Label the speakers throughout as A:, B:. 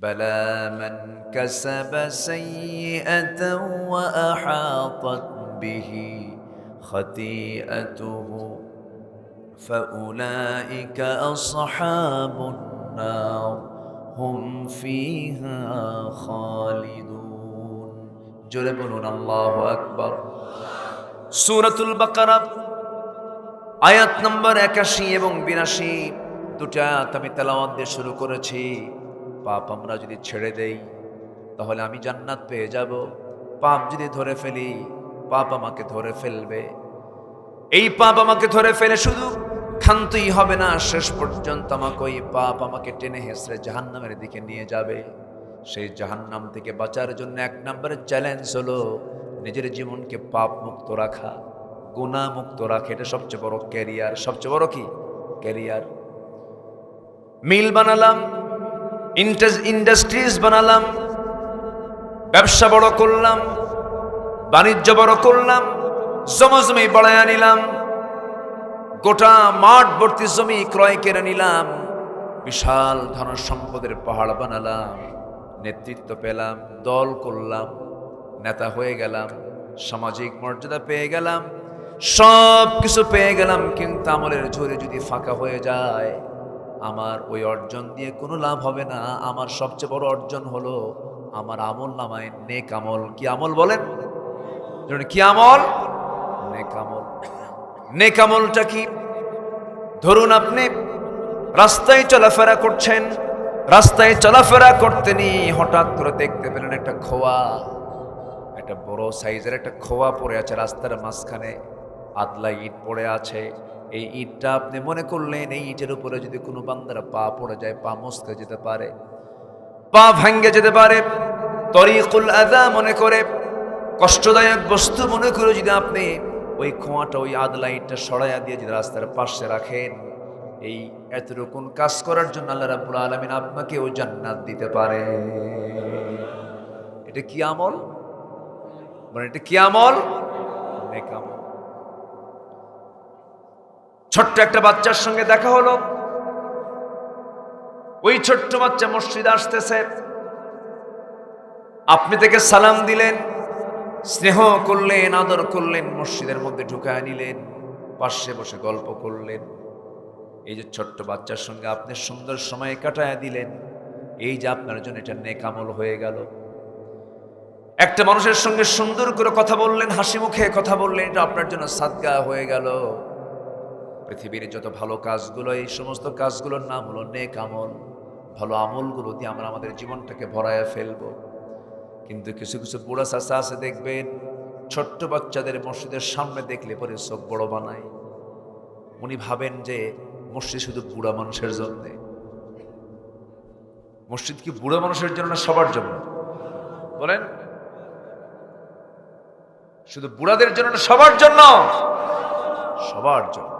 A: بلى من كسب سيئة وأحاطت به خطيئته فأولئك أصحاب النار هم فيها خالدون জোরে বলুন আল্লাহু আকবার। সূরাতুল বাকারা আয়াত নম্বর 81 এবং 82 দুটো আয়াত আমি তেলাওয়াত দিয়ে শুরু করেছি। পাপ আমরা যদি ছেড়ে দেই তাহলে আমি জান্নাত পেয়ে যাব, পাপ যদি ধরে ফেলি পাপ আমাকে ধরে ফেলবে। এই পাপ আমাকে ধরে ফেলে শুধু ক্ষান্তই হবে না, শেষ পর্যন্ত আমাকে ওই পাপ আমাকে টেনে হেসড়ে জাহান্নামের দিকে নিয়ে যাবে। সেই জাহান্নাম থেকে বাঁচার জন্য এক নম্বরের চ্যালেঞ্জ হলো নিজের জীবনকে পাপ মুক্ত রাখা, গুনাহ মুক্ত রাখা। এটা সবচেয়ে বড় ক্যারিয়ার। সবচেয়ে বড় কি ক্যারিয়ার? মিল বানালাম, ইন্ডাস্ট্রিজ বানালাম, ব্যবসা বড় করলাম, বাণিজ্য বড় করলাম, জমি বাড়াইয়া নিলাম, গোটা মাঠ ভর্তি জমি ক্রয় করে নিলাম, বিশাল ধন সম্পদের পাহাড় বানালাম, নেতৃত্ব পেলাম, দল করলাম, নেতা হয়ে গেলাম, সামাজিক মর্যাদা পেয়ে গেলাম, সব কিছু পেয়ে গেলাম। কিন্তু আমলের ঝুড়ি যদি ফাঁকা হয়ে যায় আমার ওই অর্জন দিয়ে কোনো লাভ হবে না। আমার সবচেয়ে বড় অর্জন হলো আমার আমল নামায় নেক আমল। কি আমল বলেন? কি আমল? নেক আমল। নেক আমলটা কি? ধরুন আপনি রাস্তায় চলাফেরা করছেন, রাস্তায় চলাফেরা করতে নিয়ে হঠাৎ করে দেখতে পেলেন একটা খোয়া, একটা বড় সাইজের একটা খোয়া পড়ে আছে রাস্তার মাঝখানে, আদলা ইট পড়ে আছে। এই ইটটা আপনি মনে করলেন এই ইটের উপরে যদি কোনো বান্দার পা পড়ে যায় পা মস্কে যেতে পারে, পা ভাঙ্গে যেতে পারে। তরিকুল আযা মনে করে, কষ্টদায়ক বস্তু মনে করে যদি আপনি ওই খোঁয়াটা ওই আদলা ইটটা সরাইয়া দিয়ে যদি রাস্তার পাশে রাখেন, এই এতটুকু কাজ করার জন্য আল্লাহ রাব্বুল আলামিন আপনাকে ও জান্নাত দিতে পারে। এটা কি আমল? মানে এটা কি আমল? নেক আমল। ছোট্ট একটা বাচ্চার সঙ্গে দেখা হলো, ওই ছোট্ট বাচ্চা মসজিদে আসতেছে, আপনি তাকে সালাম দিলেন, স্নেহ করলেন, আদর করলেন, মসজিদের মধ্যে ঢুকায় নিলেন, পাশে বসে গল্প করলেন। এই যে ছোট্ট বাচ্চার সঙ্গে আপনি সুন্দর সময় কাটায় দিলেন, এই যে আপনার জন্য এটা নেক আমল হয়ে গেল। একটা মানুষের সঙ্গে সুন্দর করে কথা বললেন, হাসি মুখে কথা বললেন, এটা আপনার জন্য সাদকা হয়ে গেল। পৃথিবীর যত ভালো কাজগুলো, এই সমস্ত কাজগুলোর নাম হলো নেক আমল। ভালো আমলগুলো দিয়ে আমরা আমাদের জীবনটাকে ভরায়া ফেলবো। কিন্তু কিছু কিছু বুড়া চাচা আছে দেখবেন, ছোট্ট বাচ্চাদের মসজিদের সামনে দেখলে পরে চোখ বড় বানায়। উনি ভাবেন যে মসজিদ শুধু বুড়া মানুষের জন্য। মসজিদ কি বুড়া মানুষের জন্য না সবার জন্য? বলেন, শুধু বুড়াদের জন্য না সবার জন্য? সবার জন্য।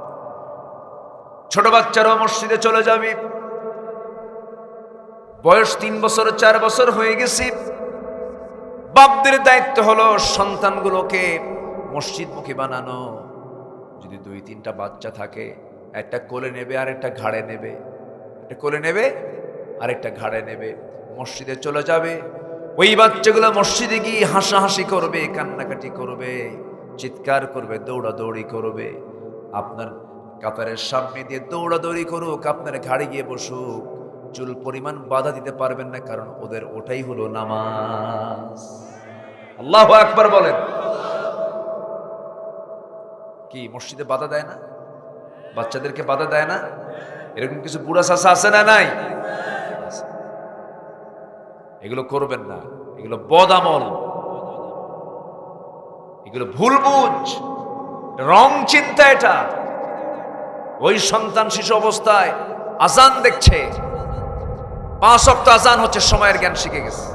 A: ছোট বাচ্চারাও মসজিদে চলে যাবে, বয়স 3 বছর 4 বছর হয়ে গেছে, বাপদের দায়িত্ব হলো সন্তানগুলোকে মসজিদমুখী বানানো। যদি 2-3টা বাচ্চা থাকে, একটা কোলে নেবে আর একটা ঘাড়ে নেবে, একটা কোলে নেবে আর একটা ঘাড়ে নেবে, মসজিদে চলে যাবে। ওই বাচ্চাগুলো মসজিদে গিয়ে হাসাহাসি করবে, কান্নাকাটি করবে, চিৎকার করবে, দৌড়াদৌড়ি করবে। আপনার কাতারের সামনে দিয়ে দৌড়াদৌড়ি করুক, আপনার ঘাড়ে গিয়ে বসুক, চুল পরিমাণ বাধা দিতে পারবেন না, কারণ ওদের ওটাই হলো নামাজ। আল্লাহু আকবার বলেন। কি মসজিদে বাধা দেয় না? বাচ্চাদেরকে বাধা দেয় না? এরকম কিছু বুড়া চাচা আছে না? নাই? এগুলো করবেন না, এগুলো বদ আমল, এগুলো ভুল বুঝ, রং চিন্তা। এটা ওই সন্তান শিশু অবস্থায় আজান দেখছে, 5 ওয়াক্ত আজান হচ্ছে, সময়ের জ্ঞান শিখে গেছে।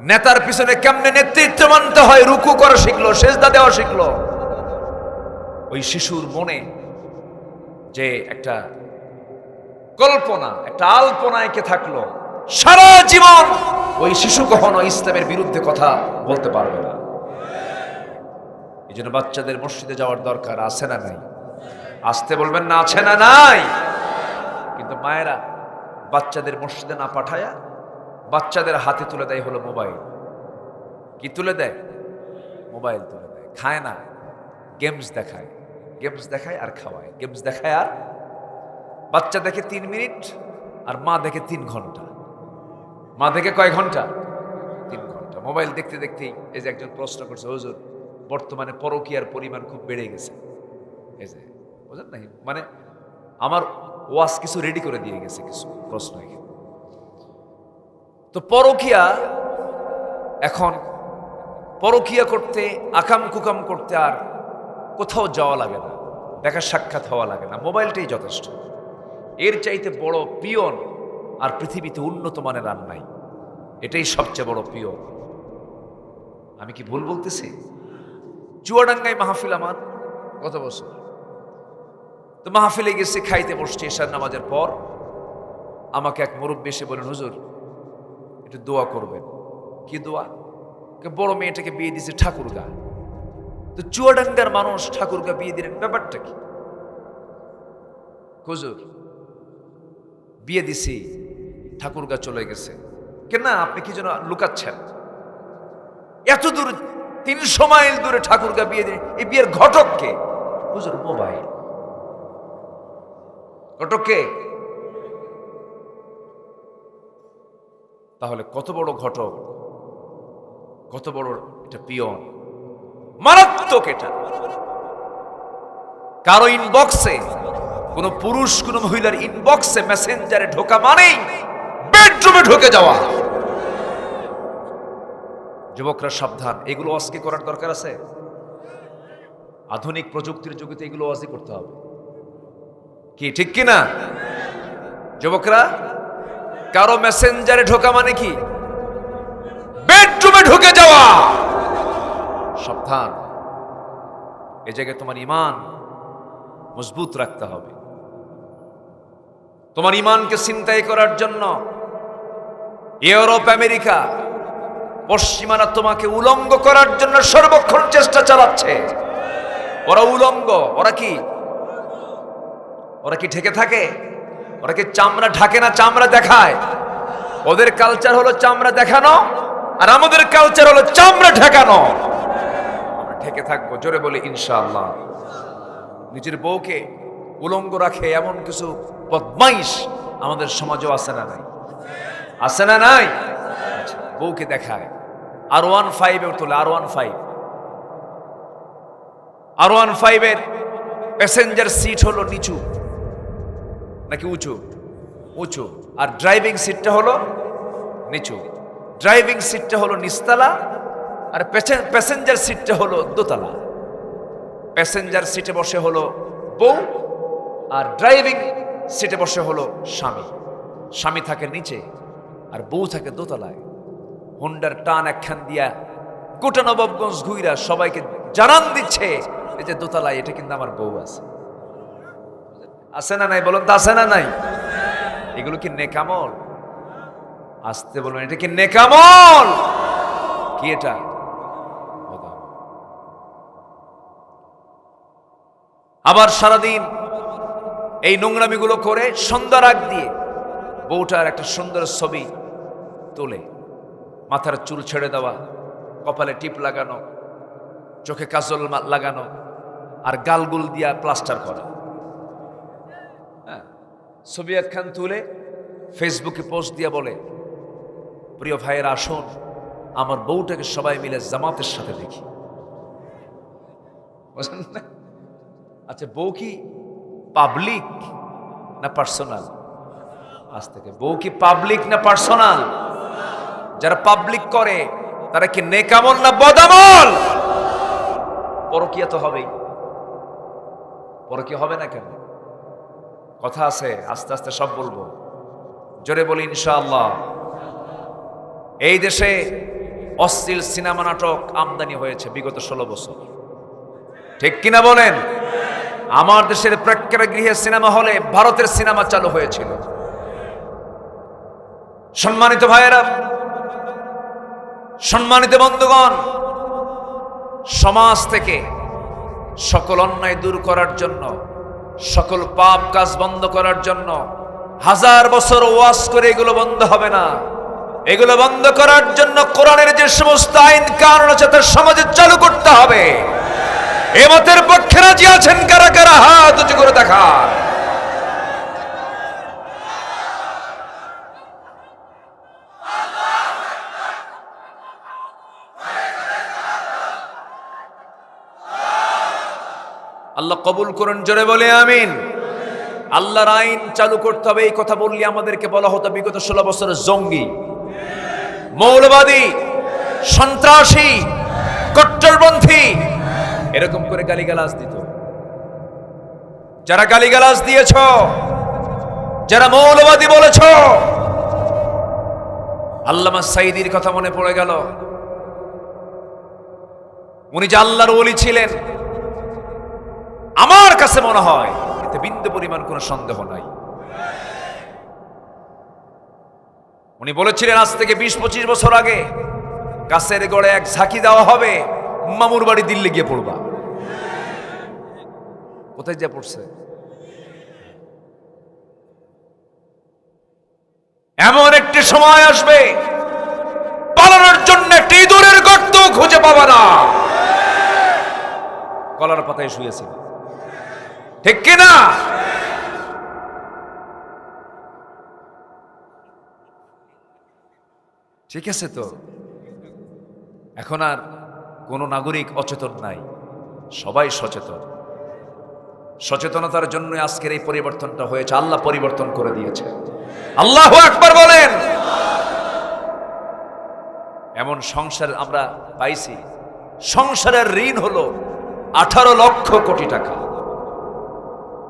A: নেতার পিছনে কেমনে নেতৃত্ব মানতে হয় রুকু করা শিখলো, সেজদা দেওয়া শিখলো। ওই শিশুর মনে যে একটা কল্পনা, একটা আলপনা এঁকে থাকলো, সারা জীবন ওই শিশু কখনো ইসলামের বিরুদ্ধে কথা বলতে পারবে না। এই জন্য বাচ্চাদের মসজিদে যাওয়ার দরকার আছে না নাই? আসতে বলবেন না, আছে না নাই? কিন্তু মায়েরা বাচ্চাদের মসজিদে না পাঠায়া বাচ্চাদের হাতে তুলে দেয় হলো মোবাইল। কি তুলে দেয়? মোবাইল তুলে দেয়। খায় না, গেমস দেখায়, গেমস দেখায় আর খাওয়ায়, গেমস দেখায় আর বাচ্চা দেখে 3 মিনিট আর মা দেখে 3 ঘন্টা। মা দেখে কয় ঘন্টা? 3 ঘন্টা। মোবাইল দেখতে দেখতেই এই যে একজন প্রশ্ন করছে, হুজুর বর্তমানে পরকীয়ার পরিমাণ খুব বেড়ে গেছে। এই যে বুঝলেন না, মানে আমার ওয়াজ কিছু রেডি করে দিয়ে গেছে কিছু প্রশ্ন এখানে। তো পরকীয়া, এখন পরকীয়া করতে, আকাম কুকাম করতে আর কোথাও যাওয়া লাগে না, দেখা সাক্ষাৎ হওয়া লাগে না, মোবাইলটাই যথেষ্ট। এর চাইতে বড় পিয়ন আর পৃথিবীতে উন্নত মানের আর নাই। এটাই সবচেয়ে বড় পিয়ন। আমি কি ভুল বলতেছি? চুয়াডাঙ্গায় মাহফিল আমার গত বছর। তো মাহফিলে গেছে, খাইতে বসছে এশার নামাজের পর। আমাকে এক মুরব্বী এসে বলেন, হুজুর একটু দোয়া করবেন। কি দোয়া? বড় মেয়েটাকে বিয়ে দিয়েছে ঠাকুরগা। তো চুয়াডাঙ্গার মানুষ ঠাকুরগা বিয়ে দিলেন, ব্যাপারটা কি? হুজুর বিয়ে দিছি, ঠাকুরগা চলে গেছে। কেন আপনি কি যেন লুকাচ্ছেন? এত দূর 300 মাইল দূরে ঠাকুরগা বিয়ে দিলেন, এই বিয়ের ঘটক কে? হুজুর মোবাইল। ঘটক কে? তাহলে কত বড় ঘটক, কত বড় এটা পিয়ন, মারাত্মক এটা। কারো ইনবক্সে, কোন পুরুষ কোন মহিলার ইনবক্সে মেসেঞ্জারে ঢোকা মানেই বেডরুমে ঢুকে যাওয়া। যুবকরা সাবধান, এগুলো আজকে করার দরকার আছে। আধুনিক প্রযুক্তির যুগে এগুলো আজই করতে হবে। কি ঠিক কিনা? যুবকরা, কারো মেসেঞ্জারে ঢোকা মানে কি? বেডরুমে ঢুকে যাওয়া। সাবধান, এই জায়গায় তোমার ঈমান মজবুত রাখতে হবে। তোমার ঈমানকে ছিনতাই করার জন্য ইউরোপ, আমেরিকা, পশ্চিমারা তোমাকে উলঙ্গ করার জন্য সর্বক্ষণ চেষ্টা চালাচ্ছে। ওরা উলঙ্গ। ওরা কি? ওরা কি ঢেকে থাকে? ওরা কি চামড়া ঢাকে না, চামড়া দেখায়? ওদের কালচার হলো চামড়া দেখানো, আর আমাদের কালচার হলো চামড়া ঢাকানো। আমরা ঢেকে থাকবো, জোরে বলি ইনশাআল্লাহ। নিজের বউকে উলঙ্গ রাখে এমন কিছু বদমাইশ আমাদের সমাজও আছে না নাই? আছে না নাই? বউকে দেখায় R15 তোলে, R15 এর প্যাসেঞ্জার সিট হলো নিচু নাকি উঁচু? উঁচু। আর ড্রাইভিং সিটটা হলো নিচু। ড্রাইভিং সিটটা হলো নিচতলা, আর প্যাসেঞ্জার সিটটা হলো দোতলা। প্যাসেঞ্জার সিটে বসে হলো বউ, আর ড্রাইভিং সিটে বসে হলো স্বামী। স্বামী থাকে নিচে আর বউ থাকে দোতলায়। হুন্ডার টান একখান দিয়া গোটা নবাবগঞ্জ ঘুইরা সবাইকে জানান দিচ্ছে, এই যে দোতলায় এটা কিন্তু আমার বউ আছে। আছে না নাই? বলুন তো, আছে না নাই? এগুলো কি নেকামল? আসতে বলুন, এটা কি নেকামল? কি এটা? আবার সারাদিন এই নোংরামিগুলো করে সন্ধ্যার আগ দিয়ে বউটার একটা সুন্দর ছবি তোলে। মাথার চুল ছেড়ে দেওয়া, কপালে টিপ লাগানো, চোখে কাজল লাগানো, আর গালগুল দিয়া প্লাস্টার করা। ছবি একখান তুলে ফেসবুকে পোস্ট দিয়া বলে, প্রিয় ভাইয়ের আসুন আমার বউটাকে সবাই মিলে জামাতের সাথে দেখি। আচ্ছা, বউ কি পাবলিক না পার্সোনাল? আজ থেকে বউ কি পাবলিক না পার্সোনাল? যারা পাবলিক করে তারা কি নেকামল না বদামল? পরকীয়া তো হবেই। পরকীয়া হবে না কেন? কথা আছে, আস্তে আস্তে সব বলবো, জোরে বলি ইনশাআল্লাহ। এই দেশে অশ্লীল সিনেমা নাটক আমদানি হয়েছে বিগত 16 বছর, ঠিক কিনা বলেন? আমার দেশের প্রেক্ষাগৃহে সিনেমা হলে ভারতের সিনেমা চালু হয়েছিল। সম্মানিত ভাইয়েরা, সম্মানিত বন্ধুগণ, সমাজ থেকে সকল অন্যায় দূর করার জন্য, সকল পাপ কাজ বন্ধ করার জন্য হাজার বছর ওয়াজ করে এগুলো বন্ধ হবে না। এগুলো বন্ধ করার জন্য কোরআনের যে সমস্ত আইন কানুন আছে তা সমাজে চালু করতে হবে। এ মতের পক্ষে রাজি আছেন কারা কারা? হাত উঁচু করে দেখান। আল্লাহ কবুল করুন, জোরে বলে আমিন। আল্লাহর আইন চালু করতে হবে, এই কথা বললে আমাদেরকে বলা হতো বিগত 16 বছরের জঙ্গি, মৌলবাদী, সন্ত্রাসী, কট্টরপন্থী এরকম করে গালিগালাজ দিত। যারা গালিগালাজ দিয়েছ, যারা মৌলবাদী বলেছ, আল্লামা সাঈদীর কথা মনে পড়ে গেল। উনি যে আল্লাহর ওলি ছিলেন, আমার কাছে মনে হয় এতে বিন্দু পরিমাণ কোনো সন্দেহ নাই। উনি বলেছিলেন আজ থেকে 20-25 বছর আগে গাছের গড়ে এক ঝাঁকি দেওয়া হবে, মামুর বাড়ি দিল্লি গিয়ে পড়বা। কোথায় যা পড়ছে? এমন একটি সময় আসবে পালানোর জন্য একটি ইঁদুরের গর্ত খুঁজে পাবা না। কলার পাতায় শুয়েছিল, ঠিক কিনা? ঠিক আছে তো? এখন আর কোন নাগরিক অচেতন নাই, সবাই সচেতন। সচেতনতার জন্য আজকের এই পরিবর্তনটা হয়েছে। আল্লাহ পরিবর্তন করে দিয়েছে। আল্লাহু আকবার বলেন। এমন সংসার আমরা পাইছি, সংসারের ঋণ হলো 18 লক্ষ কোটি টাকা।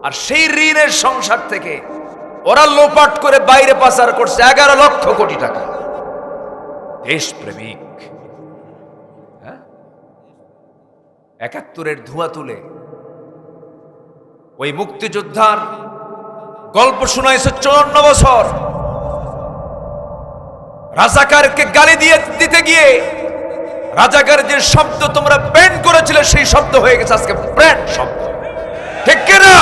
A: আর সেই ঋণের সংসার থেকে ওরা লোপাট করে বাইরে পাচার করছে 11 লক্ষ কোটি টাকা। দেশপ্রেমিক, 71-এর ধোঁয়া তুলে ওই মুক্তিযোদ্ধার গল্প শোনাইছে 54 বছর। রাজাকারকে গালি দিতে গিয়ে রাজাকার যে শব্দ তোমরা ব্যান করেছিলে সেই শব্দ হয়ে গেছে আজকে ব্র্যান্ড শব্দ, ঠিক কিনা?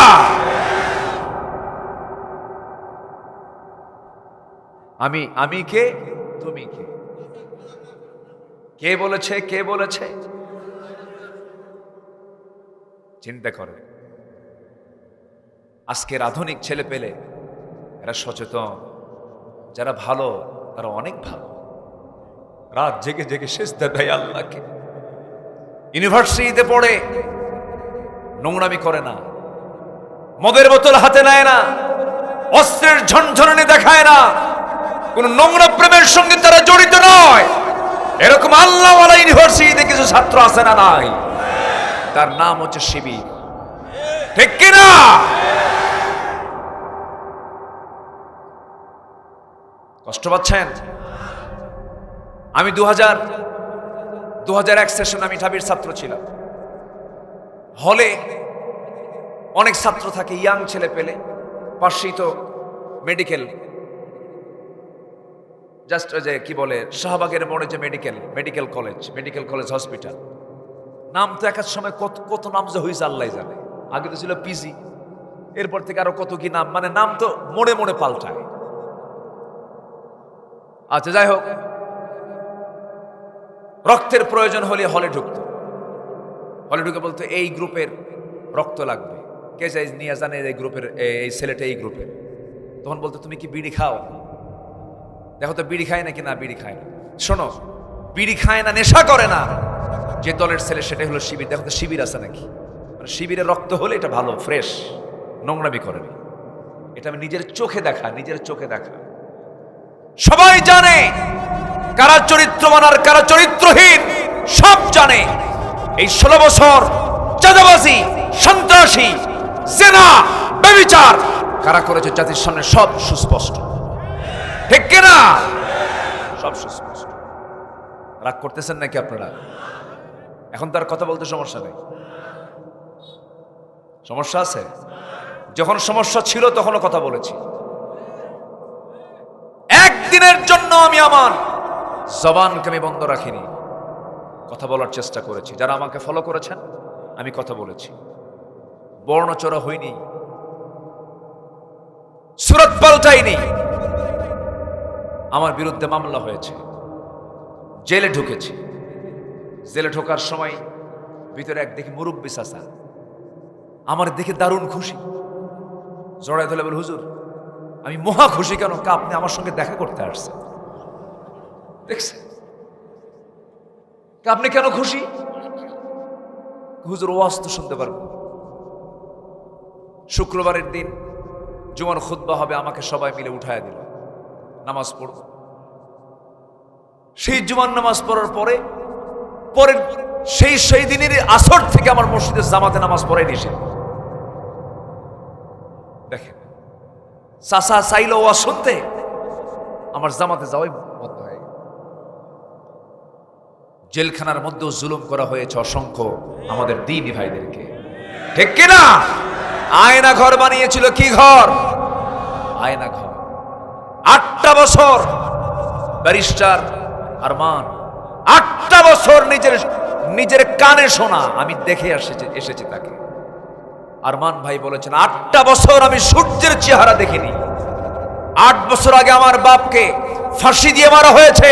A: আমি কে, তুমি কে? কে বলেছে? কে বলেছে? চিন্তা করে। আজকের আধুনিক ছেলে পেলে এরা সচেতন, যারা ভালো তারা অনেক ভালো, রাত জেগে জেগে সেজদা দেয় আল্লাহকে। ইউনিভার্সিটিতে পড়ে, নোংরামি করে না, মদের বোতল হাতে নেয় না, অস্ত্রের ঝনঝনানি দেখায় না, কোন নোংরা প্রেমের সঙ্গে তারা জড়িত নয়। এরকম আল্লাহওয়ালা ইউনিভার্সিটিতে কিছু ছাত্র আছে না নাই? তার নাম হচ্ছে শিবির, ঠিক কিনা? কষ্ট পাচ্ছেন? আমি 2001 সেশন আমি ঢাবির ছাত্র ছিলাম। হলে অনেক ছাত্র থাকে, ইয়াং ছেলে পেলে, পাশেই তো মেডিকেল, জাস্ট যে কি বলে শাহবাগের মোড়ে যে মেডিকেল কলেজ হসপিটাল। নাম তো এক সময় কত নাম যে হয়েছে আল্লাহ জানে। আগে তো ছিল পিজি, এরপর থেকে আরো কত কি নাম, মানে নাম তো মোড়ে মোড়ে পাল্টায়। আচ্ছা, যাই হোক, রক্তের প্রয়োজন হলে হলে ঢুকতো। হলে ঢুকে বলতো এই গ্রুপের রক্ত লাগবে, কে চাই নিয়ে জানে এই গ্রুপের, এই ছেলেটা এই গ্রুপের। তখন বলতো তুমি কি বিড়ি খাও? দেখো তো বিড়ি খায় নাকি না বিড়ি খায় না। শোনো, বিড়ি খায় না, নেশা করে না যে দলের ছেলে সেটাই হলো শিবির। দেখো তো শিবির আছে নাকি, মানে শিবিরের রক্ত হলে এটা ভালো, ফ্রেশ, নোংরামি করেনি। এটা আমি নিজের চোখে দেখা। সবাই জানে কারা চরিত্রবান আর কারা চরিত্রহীন, সব জানে। এই 16 বছর চাঁদাবাজি, সন্ত্রাসী, জিনা, ব্যভিচার কারা করেছে জাতির সামনে সব সুস্পষ্ট, ঠিক কিনা? সব সুস্পষ্ট। রাগ করতেছেন নাকি আপনারা? এখন তার কথা বলতে সমস্যা নেই? সমস্যা আছে? যখন সমস্যা ছিল তখনও কথা বলেছি। একদিনের জন্য আমি আমার জবানকে আমি বন্ধ রাখিনি, কথা বলার চেষ্টা করেছি। যারা আমাকে ফলো করেছেন, আমি কথা বলেছি, বর্ণচড়া হইনি। সূরত পাল্টাইনি। আমার বিরুদ্ধে মামলা হয়েছে, জেলে ঢুকেছি। জেলে ঢোকার সময় ভিতরে এক দেখি মুরব্বী চাচা, আমার দেখে দারুণ খুশি, জড়ায় ধরে বলে, হুজুর আমি মহা খুশি। কেন? আপনি আমার সঙ্গে দেখা করতে আসছেন। দেখছেন আপনি কেন খুশি? হুজুর ওয়াজ তো শুনতে পারবো। শুক্রবারের দিন জুমার খুতবা হবে, আমাকে সবাই মিলে উঠায় দিল, নামাজ পড়ব। সেই জুমার নামাজ পড়ার পরে পরের সেই দিনের আসর থেকে আমার মসজিদে জামাতে নামাজ পড়াই নিষেধ। দেখেন, চাচা চাইল ওয়াজ শুনতে, আমার জামাতে যাওয়াই বন্ধ হয়ে গেল। জেলখানার মধ্যেও জুলুম করা হয়েছে অসংখ্য আমাদের দ্বীনি ভাইদেরকে, ঠিক কিনা? আয়না ঘর বানিয়েছিল। কি ঘর? আয়না ঘর। 8টা বছর ব্যারিস্টার আরমান, 8টা বছর নিজের কানে শোনা, আমি দেখে এসেছি তাকে। আরমান ভাই বলেছেন, 8টা বছর আমি সূর্যের চেহারা দেখিনি। 8 বছর আগে আমার বাপকে ফাঁসি দিয়ে মারা হয়েছে,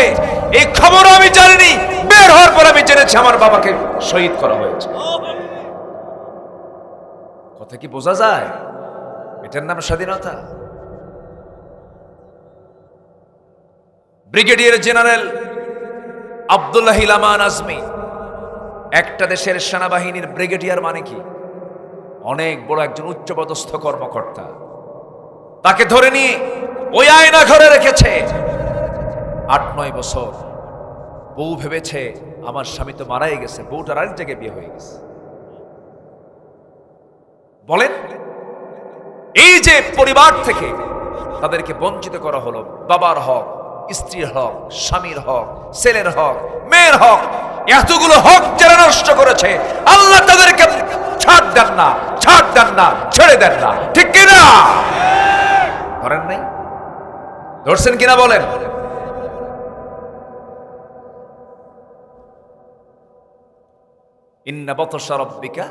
A: এই খবর আমি জানিনি। বের হওয়ার পর আমি জেনেছি আমার বাবাকে শহীদ করা হয়েছে। কথা কি বোঝা যায়? এটার নাম স্বাধীনতা। ব্রিগেডিয়ার জেনারেল আব্দুল্লাহ আমান আজমি, একটা দেশের সেনাবাহিনীর ব্রিগেডিয়ার মানে কি? অনেক বড় একজন উচ্চপদস্থ কর্মকর্তা। তাকে ধরে নিয়ে ওই আয়না ঘরে রেখেছে 8-9 বছর। বউ ভেবেছে আমার স্বামী তো মারাই গেছে, বউটার আরেক জায়গায় বিয়ে হয়ে গেছে। বলেন, এই যে পরিবার থেকে তাদেরকে বঞ্চিত করা হলো, বাবার হক, স্ত্রীর হক, স্বামীর হক, ছেলের হক, মেয়ের হক, এতগুলো হক যারা নষ্ট করেছে, আল্লাহ তাদেরকে ছাড় দেন না, ছাড় দেন না, ছেড়ে দেন না, ঠিক কিনা? ধরেন নাই? ধরছেন কিনা বলেন? ইন্না বাতশা রাব্বিকা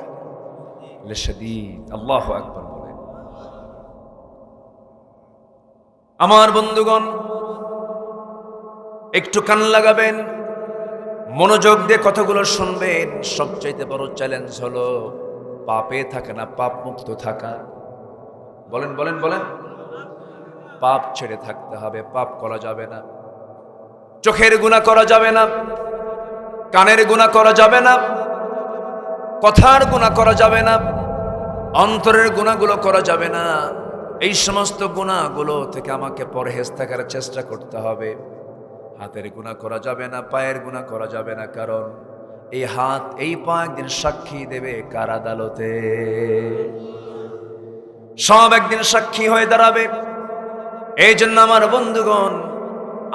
A: লাশাদীদ। আল্লাহু আকবার বলেন। আমার বন্ধুগণ, একটু কান লাগাবেন, মনোযোগ দিয়ে কথাগুলো শুনবেন। সবচাইতে বড় চ্যালেঞ্জ হলো পাপে থাকা না পাপ মুক্ত থাকা। বলেন বলেন বলেন। পাপ ছেড়ে থাকতে হবে, পাপ করা যাবে না। চোখের গুনাহ করা যাবে না, কানের গুনাহ করা যাবে না, কথার গুনাহ করা যাবে না, অন্তরের গুনাহগুলো করা যাবে না। এই সমস্ত গুনাহগুলো থেকে আমাকে পরহেজ থাকার চেষ্টা করতে হবে। হাতের গুনাহ করা যাবে না, পায়ের গুনাহ করা যাবে না, কারণ এই হাত এই পা একদিন সাক্ষী দেবে কার আদালতে? সব একদিন সাক্ষী হয়ে দাঁড়াবে। এই জন্য আমার বন্ধুগণ,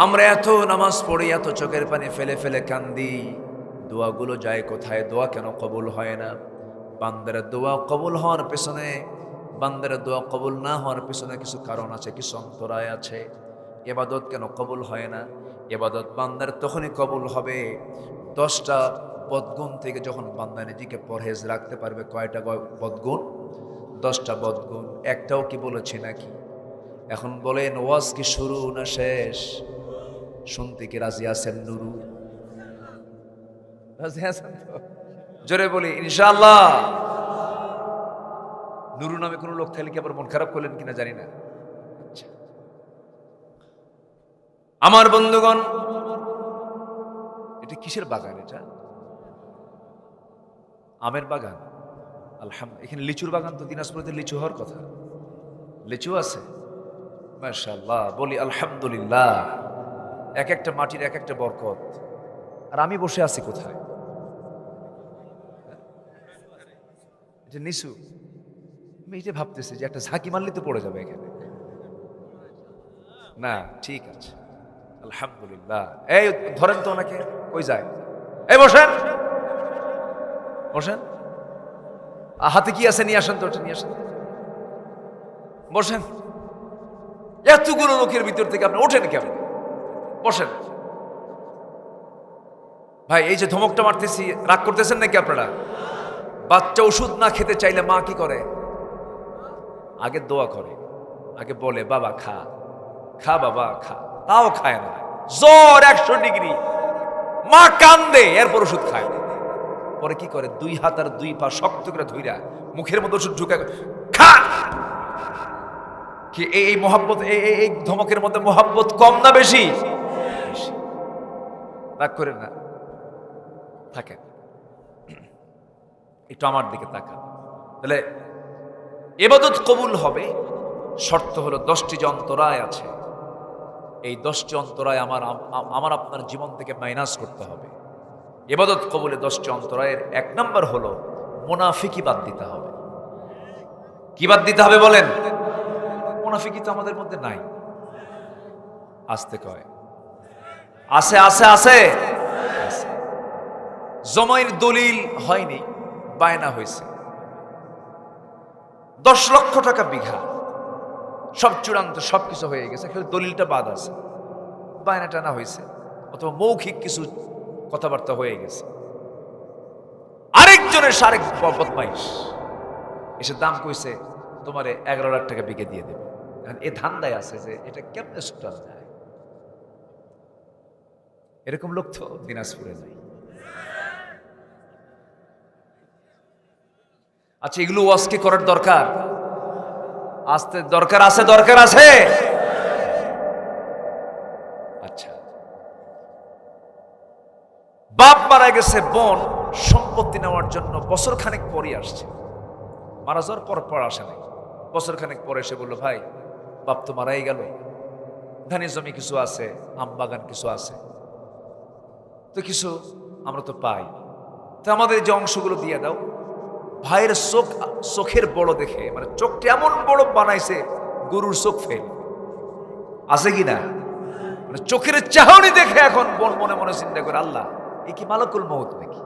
A: আমরা এত নামাজ পড়ি, এত চোখের পানি ফেলে ফেলে কান্দি, দোয়াগুলো যায় কোথায়? দোয়া কেন কবুল হয় না? বান্দার দোয়া কবুল হওয়ার পেছনে, বান্দার দোয়া কবুল না হওয়ার পেছনে কিছু কারণ আছে, কিছু অন্তরায় আছে। ইবাদত কেন কবুল হয় না? ইবাদত বান্দার তখনই কবুল হবে 10টা বদগুণ থেকে যখন বান্দা নিজেকে পরহেজ রাখতে পারবে। কয়টা বদগুণ? 10টা বদগুণ। একটাও কি বলেছি নাকি? এখন বলেন, ওয়াজ কি শুরু না শেষ? শুনতে কি রাজি আছেন? নুরু রাজি আছেন তো? জোরে বলি ইনশাআল্লাহ। নুরু নামে কোনো লোক থাকলে কি আবার মন খারাপ করলেন কিনা জানি না। আমার বন্ধুগণ, এটা কিসের বাগান? এটা আমের বাগান। আলহামদুলিল্লাহ। এখানে লিচুর বাগান তো, দিনাজপুরে লিচু হওয়ার কথা। লিচু আছে, মাশাআল্লাহ। বলি আলহামদুলিল্লাহ। এক একটা মাটির এক একটা বরকত। আর আমি বসে আছি কোথায়? এটা নিচু। আমি এটা ভাবতেছি যে একটা ঝাঁকি মারলে তো পড়ে যাবে এখানে। না, ঠিক আছে, আলহামদুলিল্লাহ। এই ধরেন তো ওনাকে, কই যায়? এই বসেন বসেন। হাতে কি আছে নিয়ে আসেন তো, ওটা নিয়ে আসেন। বসেন। এতগুলো লোকের ভিতর থেকে আপনি ওঠেন কেমন? বসেন। ভাই, এই যে ধমকটা মারতেছি, রাগ করতেছেন নাকি আপনারা? বাচ্চা ওষুধ না খেতে চাইলে মা কি করে? আগে দোয়া করে, আগে বলে বাবা খা, খা বাবা খা, তাও খায় না। জ্বর 100 ডিগ্রি, মা কান্দে, এরপর ওষুধ খায় না। পরে কি করে, 2 হাত আর 2 পা শক্ত করে ধইরা মুখের মধ্যে ওষুধ ঢুকে খা। কি এই মোহাব্বত, এই ধমকের মধ্যে মোহাব্বত কম না বেশি? রাগ করে না, থাকেন একটু আমার দিকে তাকান। তাহলে ইবাদত কবুল হবে, শর্ত হলো 10টি যে অন্তরায় আছে, এই 10টি অন্তরায় আমার আপনার জীবন থেকে মাইনাস করতে হবে। ইবাদত কবুলে 10টি অন্তরায়ের 1 নাম্বার হলো মুনাফিকি বাদ দিতে হবে। কি বাদ দিতে হবে বলেন? মুনাফিকি তো আমাদের মধ্যে নাই। আসতে কয় আছে আছে আছে। জমাইর দলিল হয়নি, বায়না হয়েছে। 10 লক্ষ টাকা বিঘা, সব চূড়ান্ত, সবকিছু হয়ে গেছে, খালি দলিলটা বাদ আছে। বায়না টানা হয়েছে, অথবা মৌখিক কিছু কথাবার্তা হয়ে গেছে। আরেকজনের সারেক বদমাইশ এসে দাম কইছে, তোমারে 11 লাখ টাকা বিঘে দিয়ে দেবে। এ ধান্দায় আছে যে এটা কেমনে ছুটান যায়। এরকম লোক তো দিনাজপুরে নাই। আচ্ছা, এগুলো ওয়াজকে করার দরকার আসতে দরকার আছে, দরকার আছে। আচ্ছা, বাপ মারা গেছে, বোন সম্পত্তি নেওয়ার জন্য বছর খানেক পরে আসছে। মারা যাওয়ার পর আসে নাই, বছর খানেক পরে এসে বললো, ভাই বাপ তো মারাই গেল, ধানি জমি কিছু আছে, আম বাগান কিছু আছে, তো কিছু আমরা তো পাই, তো আমাদের যে অংশগুলো দিয়ে দাও। ভাইয়ের চোখের বড় দেখে, মানে চোখটা এমন বড় বানাইছে, গরুর চোখ ফেল আছে কিনা, মানে চোখের চাহনি দেখে এখন বোন মনে মনে চিন্তা করে, আল্লাহ এ কি মালাকুল মউত নাকি?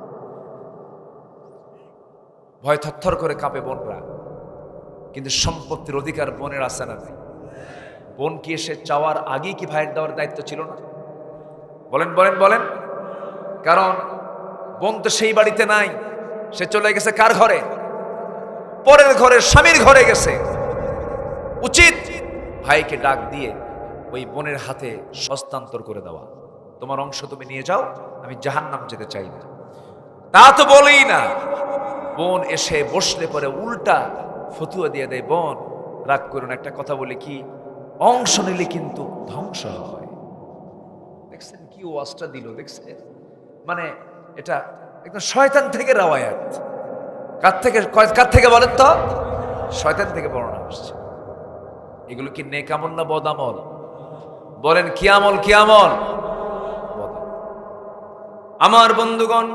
A: ভয় থরথর করে কাঁপে বোনরা। কিন্তু সম্পত্তির অধিকার বোনের আছে না নাই? বোন কি এসে চাওয়ার আগেই কি ভাইয়ের দেওয়ার দায়িত্ব ছিল না? বলেন বলেন বলেন। কারণ বোন তো সেই বাড়িতে নাই, সে চলে গেছে কার ঘরে? পরের ঘরে, স্বামীর ঘরে গেছে। উচিত ভাইকে ডাক দিয়ে ওই বোনের হাতে হস্তান্তর করে দেওয়া, তোমার অংশ তুমি নিয়ে যাও, আমি জাহান্নাম যেতে চাই না। তা তো বলেই না। বোন এসে বসলে পরে উল্টা ফতুয়া দিয়ে দেয়, বোন রাগ করুন, একটা কথা বলে, কি অংশ নিলে কিন্তু ধ্বংস হয়। দেখছেন কি ওয়াজটা দিল, দেখছেন? মানে এটা একদম শয়তান থেকে রাওয়ায়াত। কার থেকে বলেন তো? শয়তান থেকে বর্ণনা আসছে। এগুলো কি নেক আমল না বদ আমল? বলেন কি আমল, কি আমল? আমার বন্ধুগণ,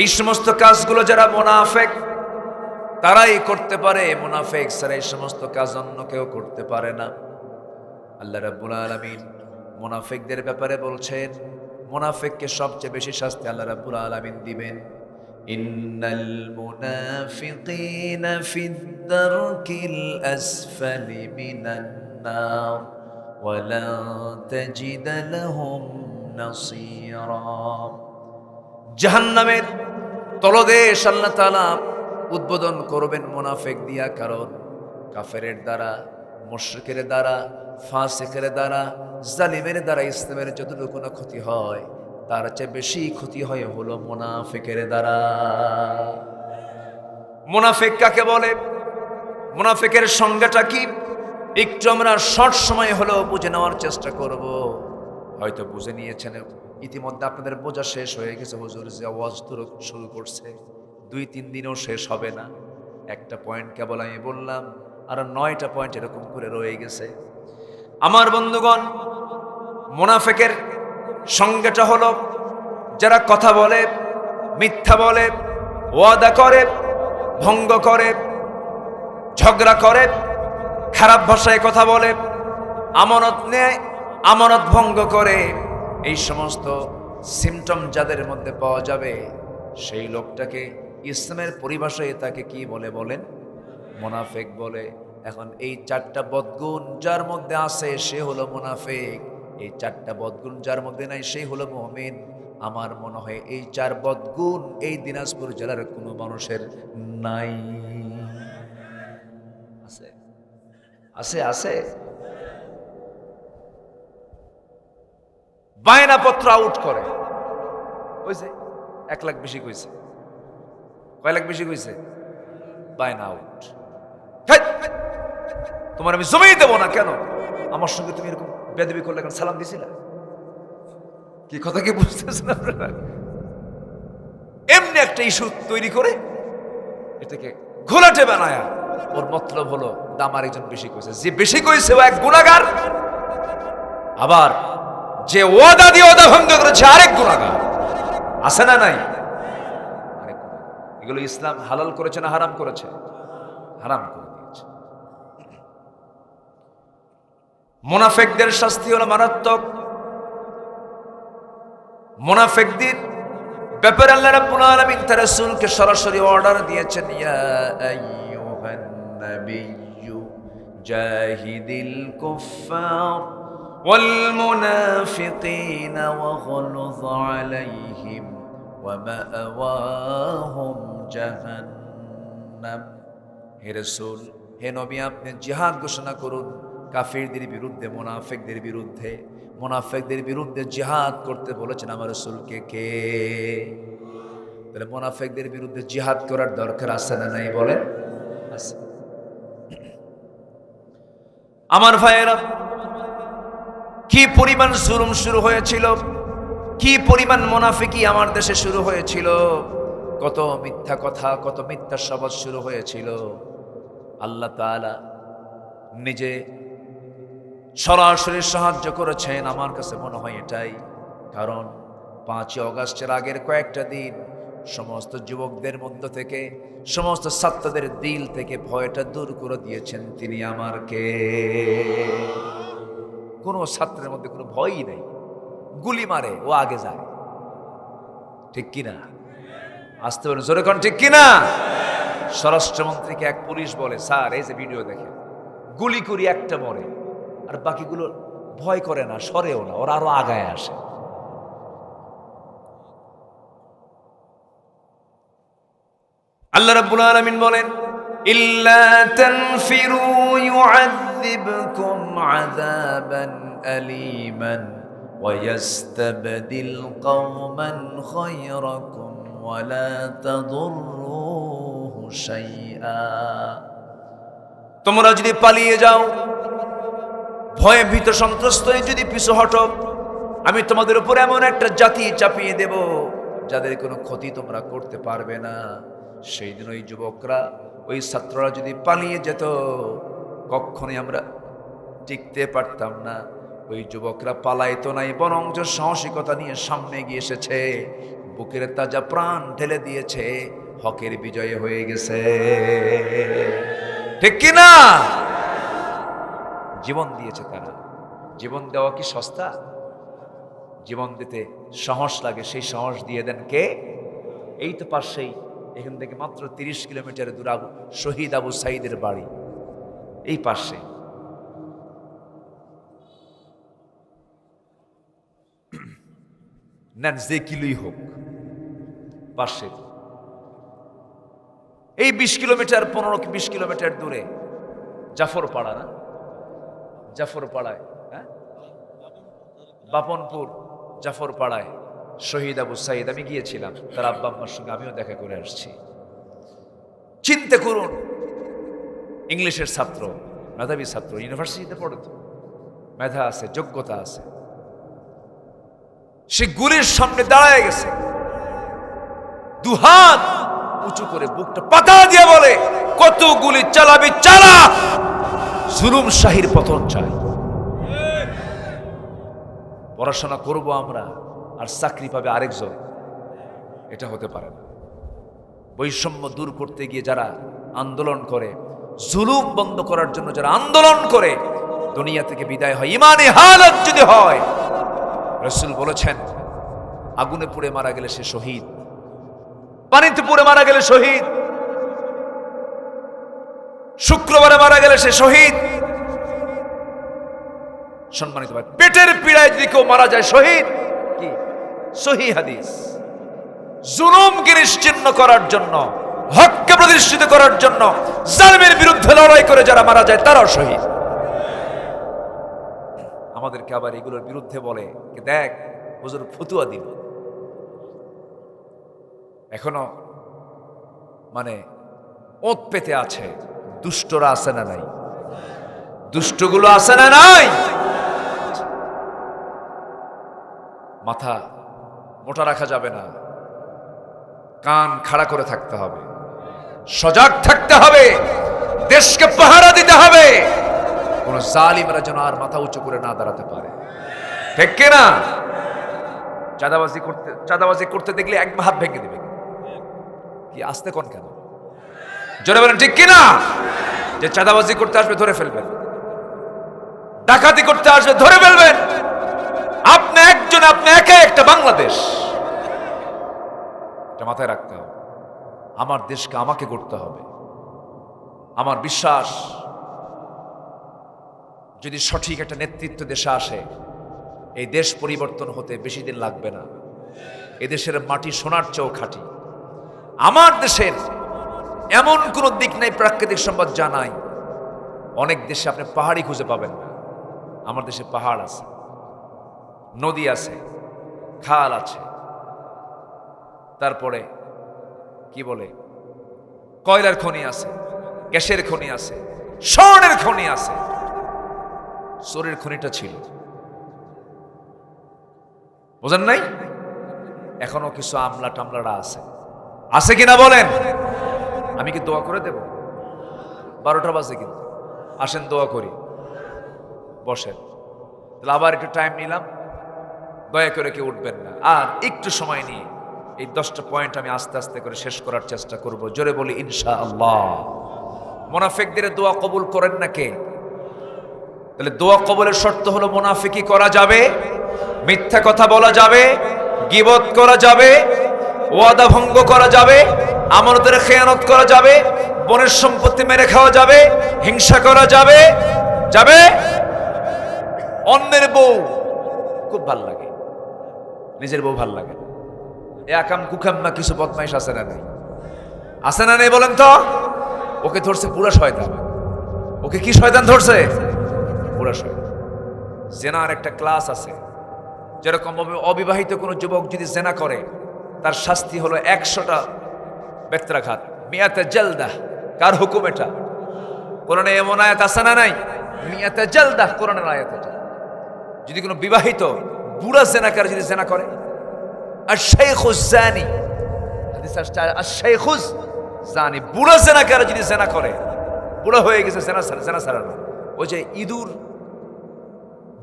A: এই সমস্ত কাজগুলো যারা মুনাফিক তারাই করতে পারে। মুনাফিক ছাড়া এই সমস্ত কাজ অন্য কেউ করতে পারে না। আল্লাহ রাব্বুল আলামিন মুনাফিকদের ব্যাপারে বলছেন, মুনাফিককে সবচেয়ে বেশি শাস্তি আল্লাহ রাব্বুল আলামিন দিবেন। ইন্নাল মুনাফিকিনা ফিদ দারকিল আসফালি মিনান নার ওয়া লা তাজিদ লাহুম নাসীরা। জাহান্নামের তলদেশ আল্লাহ তাআলা উদ্বোধন করবেন মুনাফিক দিয়া। কারণ কাফেরের দ্বারা, মুশরিকের দ্বারা, ফাসিকের দ্বারা, জালিমের দ্বারা ইসলামের যতটুকু না ক্ষতি হয়, তার চেয়ে বেশি ক্ষতি হয় হলো মুনাফিকের দ্বারা। মুনাফিক কাকে বলে? মুনাফিকের সংজ্ঞাটা কি? একটু আমরা শর্ট সময় হলেও বুঝে নেওয়ার চেষ্টা করব। হয়তো বুঝে নিয়েছেন ইতিমধ্যে, আপনাদের বোঝা শেষ হয়ে গেছে। হুজুর যে ওয়াজ শুরু করছে 2-3 দিনেও শেষ হবে না। একটা পয়েন্ট কেবল আমি বললাম, আর 9টা পয়েন্ট এরকম করে রয়ে গেছে। আমার বন্ধুগণ, মুনাফিকের সংজ্ঞাটা হলো যারা কথা বলে, মিথ্যা বলে, ওয়াদা করে, ভঙ্গ করে, ঝগড়া করে, খারাপ ভাষায় কথা বলে, আমানত নেয়, আমানত ভঙ্গ করে। এই সমস্ত সিমটম যাদের মধ্যে পাওয়া যাবে, সেই লোকটাকে ইসলামের পরিভাষায় তাকে কি বলে বলেন? মুনাফিক বলে। এখন এই 4টা বদগুণ যার মধ্যে আছে সে হলো মুনাফিক। এই 4টা বদগুণ যার মধ্যে নাই সেই হলো মুমিন। আমার মনে হয় এই 4 বদগুণ এই দিনাজপুর জেলার কোনো মানুষের নাই। আছে? আছে আছে। বায়নাপত্র আউট করে, কইছে 1 লাখ বেশি কইছে, কয় লাখ বেশি কইছে, বায়না আউট। তোমার আমি জমি দেবো না। কেন? আমার সঙ্গে তুমি এরকম বেদবি করলে, এখন সালাম দিছিলা? কি কথা কি বুঝতেছেন আপনারা? এমনি একটা ইস্যু তৈরি করে এটাকে ঘোলাটে বানায়া ওর মতলব হলো দাম আরেকজন বেশি কইছে। যে বেশি কইছে ও এক গুনাহগার, আবার যে ওয়াদা দিয়ে ওয়াদা ভঙ্গ করেছে আরেক গুনাহগার। আছে না নাই? এগুলো ইসলাম হালাল করেছে না হারাম করেছে? হারাম করে দিয়েছে। মুনাফিকদের শাস্তি হলো মারাত্মক। মুনাফিকদের ব্যাপারে আল্লাহ রাব্বুল আলামিন তার রাসূলকে সরাসরি অর্ডার দিয়েছেন, ইয়া আইয়ুহান নাবিয়্যু জাহিদিল কুফফার ওয়াল মুনাফিকিনা ওয়াগলুয আলাইহিম ওয়া মাআওয়াহুম জাহান্নাম। হে রাসূল, হে নবী, আপনি জিহাদ ঘোষণা করুন কাফিরদের বিরুদ্ধে, মুনাফিকদের বিরুদ্ধে। মুনাফিকদের বিরুদ্ধে জিহাদ করতে বলেছেন আমার রাসূলকে কে? তাহলে মুনাফিকদের বিরুদ্ধে জিহাদ করার দরকার আছে না নাই? বলেন আছে। আমার ভাইয়েরা, কি পরিমাণ জুলুম শুরু হয়েছিল, কি পরিমাণ মুনাফিকি আমার দেশে শুরু হয়েছিল, কত মিথ্যা কথা, কত মিথ্যা শপথ শুরু হয়েছিল। আল্লাহ তাআলা নিজে সরাসরি সাহায্য করেছেন। আমার কাছে মনে হয় এটাই কারণ 5ই অগাস্টের আগের কয়েকটা দিন সমস্ত যুবকদের মধ্য থেকে, সমস্ত ছাত্রদের দিল থেকে ভয়টা দূর করে দিয়েছেন তিনি আমার কে? কোনো ছাত্রের মধ্যে কোনো ভয়ই নেই, গুলি মারে ও আগে যায়। ঠিক কিনা? আসতে পারেন জোরে কোন ঠিক কিনা? স্বরাষ্ট্রমন্ত্রীকে এক পুলিশ বলে, স্যার এই যে ভিডিও দেখে, গুলি করি একটা মরে, আর বাকিগুলো ভয় করে না, সরেও না, ওরা আরো আগায় আসে। আল্লাহ রাব্বুল আলামিন বলেন, ইল্লা তানফিরু ইউআযিবকুম আযাবান আলীমান ওয়া ইয়াস্তাবদিল কওমান খায়রাকুম ওয়া লা তাদুররুহু শাইআ। তোমরা যদি পালিয়ে যাও, ভয়ে ভীত সন্ত্রস্ত হয়ে যদি পিছু হটো, আমি তোমাদের উপর এমন একটা জাতি চাপিয়ে দেব যাদের কোনো ক্ষতি তোমরা করতে পারবে না। সেই দিন ওই যুবকরা, ওই ছাত্ররা যদি পালিয়ে যেত, কখনোই আমরা টিকতে পারতাম না। ওই যুবকরা পালাইতো নাই, বরং সাহসিকতা নিয়ে সামনে গিয়ে এসেছে, বুকের তাজা প্রাণ ঢেলে দিয়েছে, হকের বিজয় হয়ে গেছে। ঠিক কিনা? জীবন দিয়েছে তারা। জীবন দেওয়া কি সস্তা? জীবন দিতে সাহস লাগে, সেই সাহস দিয়ে দেন কে? এই তো পাশেই, এখান থেকে মাত্র 30 কিলোমিটার দূর শহীদ আবু সাঈদের বাড়ি, এই পাশে। নেন যে কিলোই হোক, পাশে। এই 20 কিলোমিটার, 15-20 কিলোমিটার দূরে জাফর পাড়া, না জাফর পাড়ায়, হ্যাঁ বাপনপুর জাফর পাড়ায় শহীদ আবু সাঈদ। আমি গিয়েছিলাম তার আব্বা আম্মার সঙ্গে, আমিও দেখা করে আসছি। চিন্তা করুন, ইংলিশের ছাত্র, মেধাবী ছাত্র, ইউনিভার্সিটিতে পড়ে, তো মেধা আছে, যোগ্যতা আছে, সে গুলির সামনে দাঁড়ায় গেছে, দুহাত উঁচু করে বুকটা পাতা দিয়ে বলে, কত গুলি চালাবি চালা, জুলুম শাহীর পতন চাই। পড়াশোনা করব আমরা আর চাকরি পাবে আরেকজন, এটা হতে পারে না। বৈষম্য দূর করতে গিয়ে যারা আন্দোলন করে, জুলুম বন্ধ করার জন্য যারা আন্দোলন করে, দুনিয়া থেকে বিদায় হয় ইমানে হালত যদি হয়। রাসূল বলেছেন, আগুনে পুড়ে মারা গেলে সে শহীদ, পানিতে পুড়ে মারা গেলে শহীদ, শুক্রবারে মারা গেলে সে শহীদ। সম্মানিত ভাই, পেটের পীড়ায় যদি কেউ মারা যায় শহীদ। কি সহিহ হাদিস। জুলুমকে নিশ্চিহ্ন করার জন্য, হককে প্রতিষ্ঠিত করার জন্য, জালিমের বিরুদ্ধে লড়াই করে যারা মারা যায় তারাও শহীদ। আমাদেরকে আবার এগুলোর বিরুদ্ধে বলে, দেখ হুজুর ফতুয়া দিল। এখনো মানে ওত পেতে আছে। দুষ্টরা আছে না নাই? দুষ্টগুলো আছে না নাই? মাথা মোটা রাখা যাবে না, কান খাড়া করে থাকতে হবে, সজাগ থাকতে হবে, দেশকে পাহারা দিতে হবে, কোন জালিমরা যেন আর মাথা উঁচু করে না দাঁড়াতে পারে। ঠিক কিনা? চাঁদাবাজি করতে দেখলে এক হাত ভেঙে দিবে। কি আসতে কোন কেন? জোরে বলেন ঠিক কিনা? যে চাঁদাবাজি করতে আসবে ধরে ফেলবেন, ডাকাতি করতে আসবে ধরে ফেলবেন। আপনি একজন, আপনি একা একটা বাংলাদেশ, এটা মাথায় রাখতে হবে। আমার দেশকে আমাকে গড়তে হবে। আমার বিশ্বাস, যদি সঠিক একটা নেতৃত্ব দেশে আসে, এই দেশ পরিবর্তন হতে বেশি দিন লাগবে না। এদেশের মাটি সোনার চেয়েও খাঁটি। আমার দেশের এমন কোন দিক নাই প্রাকৃতিক সম্পদ যা নাই। অনেক দেশে আপনি পাহাড়ই খুঁজে পাবেন না, আমার দেশে পাহাড় আছে, নদী আছে, খাল আছে, তারপরে কি বলে কয়লার খনি আছে, গ্যাসের খনি আছে, স্বর্ণের খনি আছে। চোরের খনিটা ছিল, বোঝেন নাই? এখনো কিছু আমলা টামলারা আছে, আছে কিনা বলেন? আমি কি দোয়া করে দেব? 12টা বাজে কিন্তু, আসেন দোয়া করি, বসেন। তাহলে আবার একটু টাইম নিলাম, দয়া করে কেউ উঠবেন না। আর একটু সময় নিয়ে এই 10টা পয়েন্ট আমি আস্তে আস্তে করে শেষ করার চেষ্টা করব। জোরে বলি ইনশাআল্লাহ। মুনাফিকদের দোয়া কবুল করেন না কে? তাহলে দোয়া কবুলের শর্ত হলো মুনাফিকি করা যাবে, মিথ্যা কথা বলা যাবে, গীবত করা যাবে, ওয়াদা ভঙ্গ করা যাবে, আমানতের খেয়ানত করা যাবে, বোনের সম্পত্তি মেরে খাওয়া যাবে, হিংসা করা যাবে। যাবে? অন্যের বউ খুব ভাল লাগে, নিজের বউ ভাল লাগে না। একাম কুকাম না কিছু বদমাইশ আছে না নাই? আছে না নেই বলেন তো? ওকে ধরছে পুরা শয়তান। ওকে কি শয়তান ধরছে? পুরা শয়তান। জেনার একটা ক্লাস আছে। যেরকম অবিবাহিত কোনো যুবক যদি জেনা করে, তার শাস্তি হলো 100টা বেত্রাঘাত, মিয়াতে জেলদা। কার হুকুম এটা? কোরআনে এমন আয়াত আছে না নাই? মিয়াতে জেলদা কোরআনের আয়াত এটা। যদি কোনো বিবাহিত বুড়া জেনাকার যদি জেনা করে, আর শাইখুজ জানি, হাদিস আসছে আর শাইখুজ জানি, বুড়া জেনাকার যদি জেনা করে, বুড়া হয়ে গেছে জেনা ছাড়া না, ওই যে ইঁদুর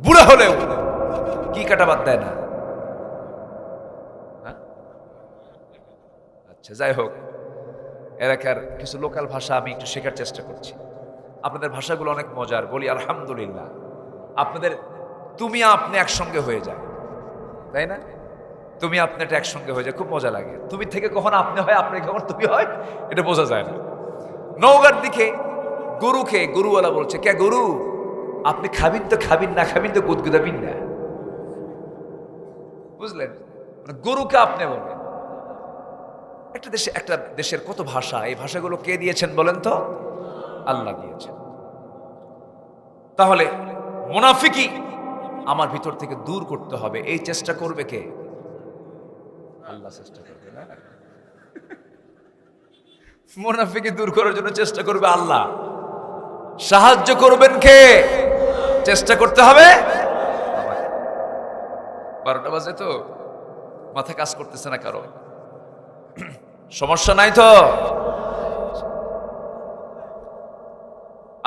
A: বুড়া হলেও কি কাটা বাদ দেয় না। আচ্ছা, যাই হোক, এলাকার কিছু লোকাল ভাষা আমি একটু শেখার চেষ্টা করছি। আপনাদের ভাষাগুলো অনেক মজার, বলি আলহামদুলিল্লাহ। আপনাদের তুমি আপনি একসঙ্গে হয়ে যায়, তাই না? তুমি আপনি এটা একসঙ্গে হয়ে যায়, খুব মজা লাগে। তুমি থেকে কখন আপনি হয়, আপনি কখন তুমি হয়, এটা বোঝা যায় না। নওগাঁর দিকে গরুকে গরুওয়ালা বলছে, কে গরু আপনি খাবিন তো খাবিন, না খাবিন তো গুদগুদাবিন না। বুঝলেন? গরুকে আপনি বলেন। একটা দেশের কত ভাষা, এই ভাষাগুলো কে দিয়েছেন বলেন তো? আল্লাহ দিয়েছেন। তাহলে মুনাফিকি আমার ভিতর থেকে দূর করতে হবে। এই চেষ্টা করবে কে? আল্লাহ চেষ্টা করবে না? মুনাফিকি দূর করার জন্য চেষ্টা করবে আল্লাহ। সাহায্য করবেন কে? চেষ্টা করতে হবে। 12টা বাজে তো, মাথা কাজ করতেছে না কারো? সমস্যা নাই তো?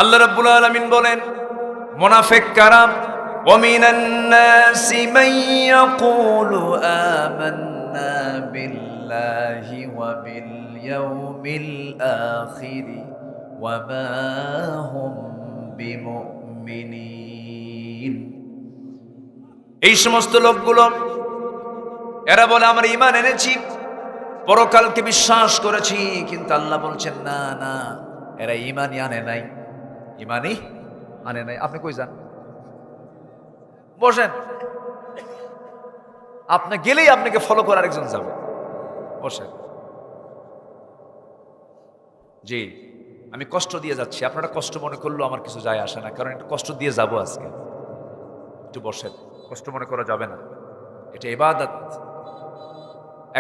A: আল্লাহ রাব্বুল আলামিন বলেন, মুনাফিক কারা? ওয়ামিনান নাসি মান ইয়াকুলু আমান্না বিল্লাহি ওয়া বিল ইয়াউমিল আখির ওয়া মা হুম বিমুমিনিন। এই সমস্ত লোকগুলো, এরা বলে আমরা ঈমান এনেছি, পরকালকে বিশ্বাস করেছি, কিন্তু আল্লাহ বলছেন না না, এরা ঈমানই আনে নাই, ঈমানই আনে নাই। আপনি কই যান? বসেন। আপনি গেলেই আপনাকে ফলো করে আরেকজন যাবে। বসেন। জি, আমি কষ্ট দিয়ে যাচ্ছি, আপনারা কষ্ট মনে করলেও আমার কিছু যায় আসে না, কারণ একটু কষ্ট দিয়ে যাব আজকে। একটু বসেন, কষ্ট মনে করা যাবে না, এটা ইবাদত।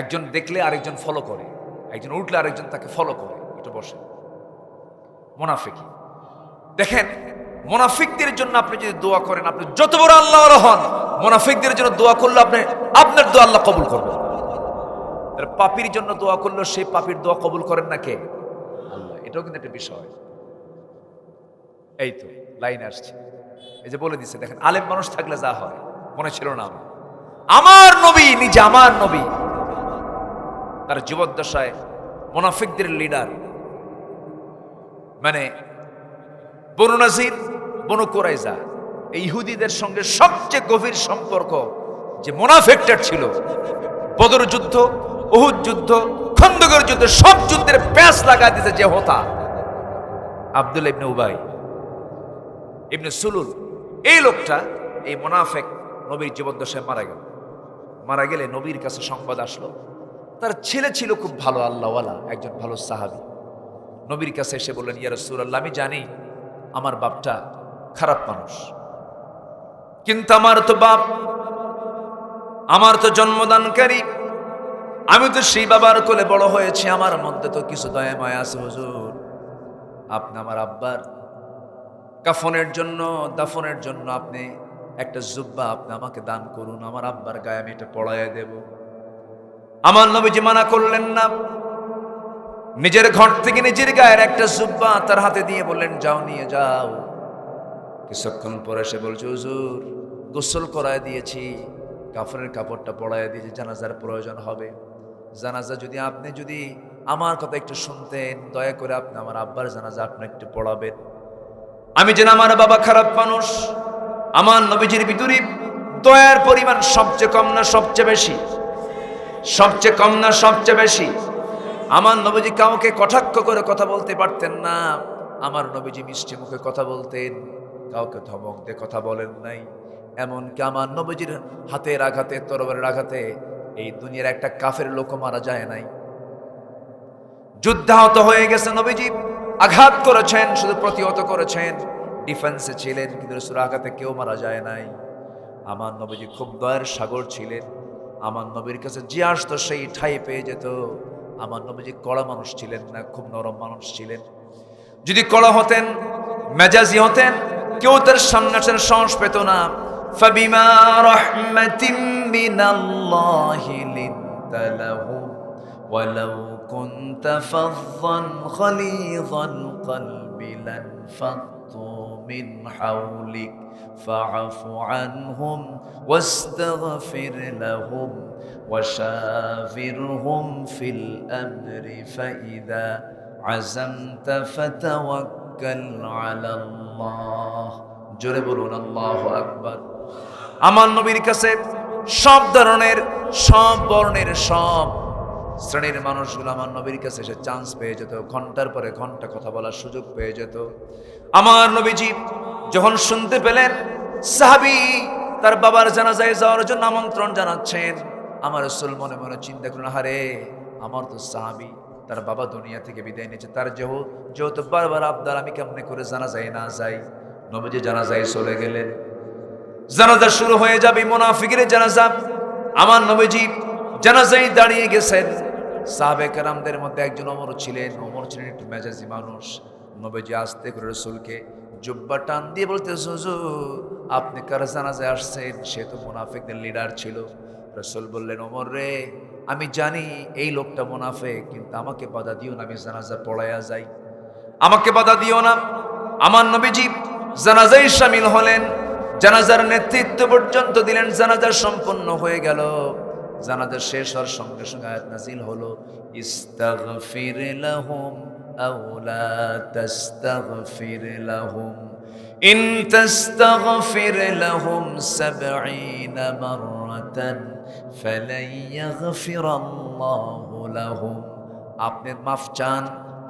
A: একজন দেখলে আরেকজন ফলো করে, একজন উঠলে আরেকজন তাকে ফলো করে, একটু বসেন। মুনাফিকি দেখেন, মুনাফিকদের জন্য আপনি যদি দোয়া করেন, আপনি যত বড় আল্লাহর হন, মুনাফিকদের জন্য দোয়া করলে আপনার দোয়া আল্লাহ কবুল করবেন। পাপীর জন্য দোয়া করলে সেই পাপীর দোয়া কবুল করেন না কে? আল্লাহ। এটাও কিন্তু একটা বিষয়। এই তো লাইন আসছে, এই যে বলে দিচ্ছে, দেখেন আলেম মানুষ থাকলে যা হয়, মনে ছিল না আমার নবী নিজে, আমার নবী তার জীবদ্দশায় মুনাফিকদের লিডার, মানে বনু নাজির, বনু কুরাইজা, এই ইহুদিদের সঙ্গে সবচেয়ে গভীর সম্পর্ক যে মুনাফিকটার ছিল, বদর যুদ্ধ, উহুদ যুদ্ধ, খন্দকের যুদ্ধ, সব যুদ্ধের প্যাঁচ লাগা দিতে যে হোতা আব্দুল্লাহ ইবনে উবাই ইবনে সুলুল, এই লোকটা, এই মুনাফিক নবীর জীবদ্দশায় মারা গেলে নবীর কাছে সংবাদ আসলো, তার ছেলে ছিল খুব ভালো আল্লাহওয়ালা, একজন ভালো সাহাবী। নবীর কাছে এসে বললেন, ইয়া রাসূলুল্লাহ, আমি জানি আমার বাপটা খারাপ মানুষ, কিন্তু আমার তো বাপ, আমার তো জন্মদানকারী, আমি তো সেই বাবার কোলে বড় হয়েছি, আমার মধ্যে তো কিছু দয়া মায়া আছে হুজুর, আপনি আমার আব্বার কাফনের জন্য, দাফনের জন্য আপনি একটা জুব্বা আপনি আমাকে দান করুন, আমার আব্বার গায়ে আমি এটা পড়াইয়া দেব। আমার নবীজি মানা করলেন না, নিজের ঘর থেকে নিজের গায়ের একটা জুব্বা তার হাতে দিয়ে বললেন, যাও নিয়ে যাও। কিছুক্ষণ পরে সে বলছে, হুজুর গোসল করায় দিয়েছি, কাফনের কাপড়টা পড়াইয়া দিয়েছি, জানাজার প্রয়োজন হবে, জানাজা যদি আপনি যদি আমার কথা একটু শুনতেন, দয়া করে আপনি আমার আব্বার জানাজা আপনি একটু পড়াবেন। আমি যেন, আমার বাবা খারাপ মানুষ, আমার নবীজির ভিতরে দয়ার পরিমাণ সবচেয়ে কম না সবচেয়ে বেশি? সবচেয়ে কম না সবচেয়ে বেশি? আমার নবীজি কাউকে কটাক্ষ করে কথা বলতে পারতেন না, আমার নবীজি মিষ্টি মুখে কথা বলতেন, কাউকে ধমক দিয়ে কথা বলেন নাই। এমনকি আমার নবীজির হাতের আঘাতে, তরবারের আঘাতে এই দুনিয়ার একটা কাফের লোক মারা যায় নাই। যুদ্ধাহত হয়ে গেছে নবীজি, আঘাত করেছেন, শুধু প্রতিহত করেছেন, ডিফেন্সে ছিলেন, কিন্তু রাসূল আঘাতে কেউ মারা যায় নাই। আমার নবীজি খুব দয়ার সাগর ছিলেন, আমার নবীর কাছে যে আসতো সেই ঠাই পেয়ে যেত। আমার নবীজি কড়া মানুষ ছিলেন না, খুব নরম মানুষ ছিলেন। যদি কড়া হতেন, মেজাজি হতেন, কেউ তার সামনে আসার সাহস পেত না। ফাবিমা রাহমাতিন মিনাল্লাহি লিনতা লাহুম ওয়ালাউ কুনতা ফাযযান খলীযাল কলবি লানফাদ্দু মিন হাওলিক ফাআফু আনহুম ওয়াস্তাগফির লাহুম ওয়াশাবিরহুম ফিল আমরি ফাইযা আযামতা ফাতাওয়াক্কাল আলাল্লাহ। জোরে বলুন আল্লাহু আকবার। আমার নবীর কাছে সব ধরনের, সব বর্ণের, সব শ্রেণীর মানুষগুলো আমার নবীর কাছে এসে চান্স পেয়ে যেত, ঘন্টার পরে ঘন্টা কথা বলার সুযোগ পেয়ে যেত। আমার নবীজি যখন শুনতে পেলেন সাহাবী তার বাবার জানাজায় যাওয়ার জন্য আমন্ত্রণ জানাচ্ছেন, আমার রাসূল মনে মনে চিন্তা করলেন, হারে আমার তো সাহাবী, তার বাবা দুনিয়া থেকে বিদায় নিয়েছে, তার যেহেতু বারবার আবদার, আমি কেমনে করে জানাজায় না যাই। নবীজি জানাজায় চলে গেলেন, জানাজা শুরু হয়ে যাবে, মুনাফিকের জানাজা। আমার নবীজি জানাজায় দাঁড়িয়ে গেছেন। সাহাবে কেরামদের মধ্যে একজন ওমর ছিলেন একটু মেজাজি মানুষ। নবীজি আস্তে করে রাসূলকে জুব্বা টান দিয়ে বলতেছে, হুজুর আপনি কার জানাজায় আসছেন? সে তো মুনাফিকদের লিডার ছিল। রাসূল বললেন, ওমর রে, আমি জানি এই লোকটা মুনাফিক, কিন্তু আমাকে বাধা দিও না, আমি জানাজা পড়াইয়া যাই, আমাকে বাধা দিও না। আমার নবীজি জানাজায় শামিল হলেন, জানাজার নেতৃত্ব পর্যন্ত দিলেন। জানাজা সম্পন্ন হয়ে গেল। জানাজা শেষ হওয়ার সঙ্গে সঙ্গে আয়াত নাযিল হলো, ইস্তাগফির লাহুম আও লা তাস্তাগফির লাহুম ইন তাস্তাগফির লাহুম ৭০ মাররাতান ফালান ইয়াগফিরাল্লাহু লাহুম। আপনি মাফ চান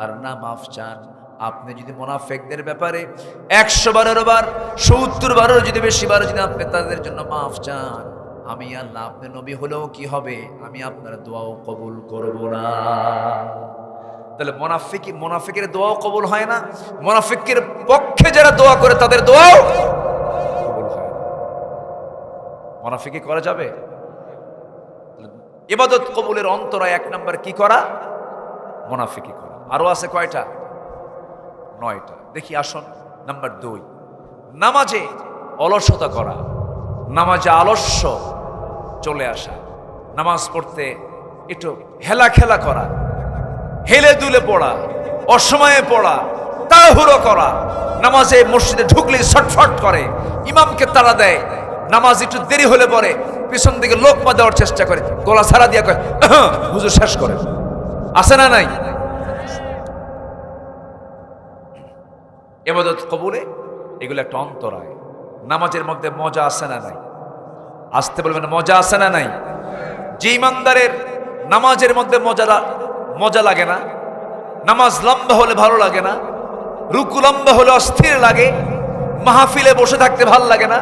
A: আর না মাফ চান, আপনি যদি মুনাফিকদের ব্যাপারে ১০০ বারের বার ৭০ বারের যদি বেশি বার যদি আপনি তাদের জন্য মাফ চান, আমি আল্লাহ, আপনি নবী হলেও কি হবে, আমি আপনার দোয়াও কবুল করব না। তাহলে মুনাফিকের দোয়াও কবুল হয় না, মুনাফিকের পক্ষে যারা দোয়া করে তাদের দোয়াও কবুল হয় না। মুনাফিকি করা যাবে? ইবাদত কবুলের অন্তরায় 1 নাম্বার কি করা? মুনাফিকি করা। আরো আছে কয়টা? 9টা। দেখি আসুন। নাম্বার 2, নামাজে অলসতা করা, নামাজে আলস্য চলে আসা, নামাজ পড়তে একটু হেলা খেলা করা, হেলে দুলে পড়া, অসময়ে পড়া, তাড়াহুড়ো করা, নামাজে মসজিদে ঢুকলে ছটফট করে, ইমামকে তাড়া দেয়, নামাজ একটু দেরি হলে পরে পিছন দিকে লোকমা দেওয়ার চেষ্টা করে, গলা ছাড়া দিয়া কয় হুজুর শেষ করে। আছে না নাই? ইবাদত কবুলে এগুলো একটা অন্তরায়। নামাজের মধ্যে মজা আছে না নাই? আসতে বলবেন, মজা আছে না নাই? যে ইমানদারের নামাজের মধ্যে মজা লাগে না, নামাজ লম্বা হলে ভালো লাগে না, রুকু লম্বা হলে অস্থির লাগে, মাহফিলে বসে থাকতে ভালো লাগে না,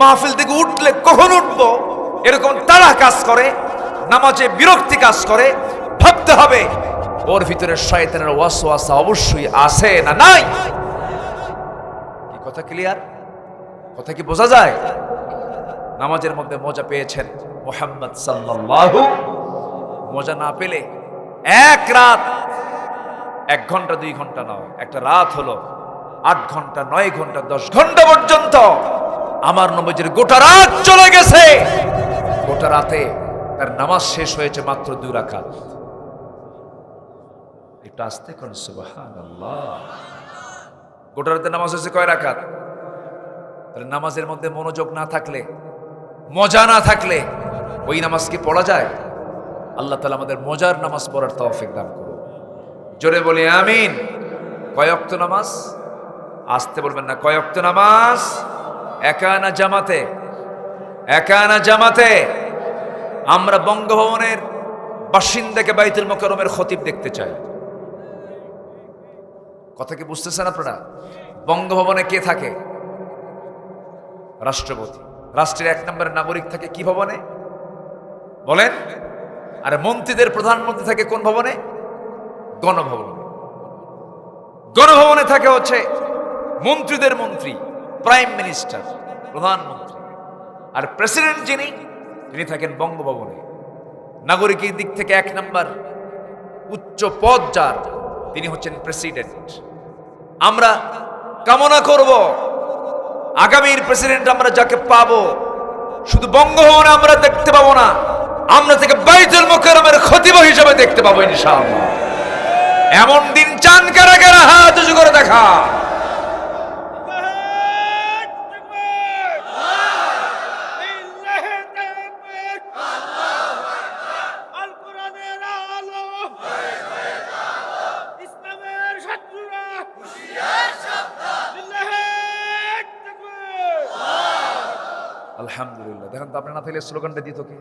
A: মাহফিল থেকে উঠলে কখন উঠবো এরকম তাড়া কাজ করে, নামাজে বিরক্তি কাজ করে, ভাবতে হবে ওর ভিতরে শয়তানের ওয়াসওয়াসা অবশ্যই আছে না নাই? কি কথা ক্লিয়ার? কথা কি বোঝা যায়? নামাজের মধ্যে মজা পেয়েছেন মুহাম্মদ সাল্লাল্লাহু, মজা না পেলে এক রাত 1 ঘন্টা 2 ঘন্টা নয়, একটা রাত হলো 8 ঘন্টা 9 ঘন্টা 10 ঘন্টা পর্যন্ত আমার নবীজির গোটা রাত চলে গেছে। গোটা রাতে তার নামাজ শেষ হয়েছে মাত্র 2 রাকাত। একটু আস্তে করুন সুবহানাল্লাহ। গোটা রাতে নামাজ হয়েছে কয় রাকাত? তাহলে নামাজের মধ্যে মনোযোগ না থাকলে, মজা না থাকলে ওই নামাজ কি পড়া যায়? আল্লাহ তাআলা আমাদের মজার নামাজ পড়ার তৌফিক দান করুন। জোরে বলি আমিন। কয় ওয়াক্ত নামাজ? আসতে বলবেন না। কয় ওয়াক্ত নামাজ? একা না জামাতে? একা না জামাতে? আমরা বঙ্গভবনের বাসিন্দাকে বাইতুল মুকাররমের খতিব দেখতে চাই। কথা কি বুঝতেছেন আপনারা? বঙ্গভবনে কে থাকে? রাষ্ট্রপতি। রাষ্ট্রের 1 নম্বরের নাগরিক থাকে কি ভবনে বলেন? আর মন্ত্রীদের প্রধানমন্ত্রী থাকে কোন ভবনে? গণভবনে। গণভবনে থাকে হচ্ছে মন্ত্রীদের মন্ত্রী, প্রাইম মিনিস্টার, প্রধানমন্ত্রী। আর প্রেসিডেন্ট তিনি থাকেন বঙ্গভবনে। নাগরিকের দিক থেকে 1 নম্বর উচ্চ পদ যার, তিনি হচ্ছেন প্রেসিডেন্ট। আমরা কামনা করব আগামীর প্রেসিডেন্ট আমরা যাকে পাবো, শুধু বঙ্গভবনে আমরা দেখতে পাবো না, আমরা থেকে বাইতুল মুকাররমের খতিব হিসেবে দেখতে পাবো ইনশাআল্লাহ। এমন দিন চান কারা কারা? হাত উঁচু করে দেখা। আলহামদুলিল্লাহ। দেখেন তো আপনি না থাকলে স্লোগানটা দিত কে?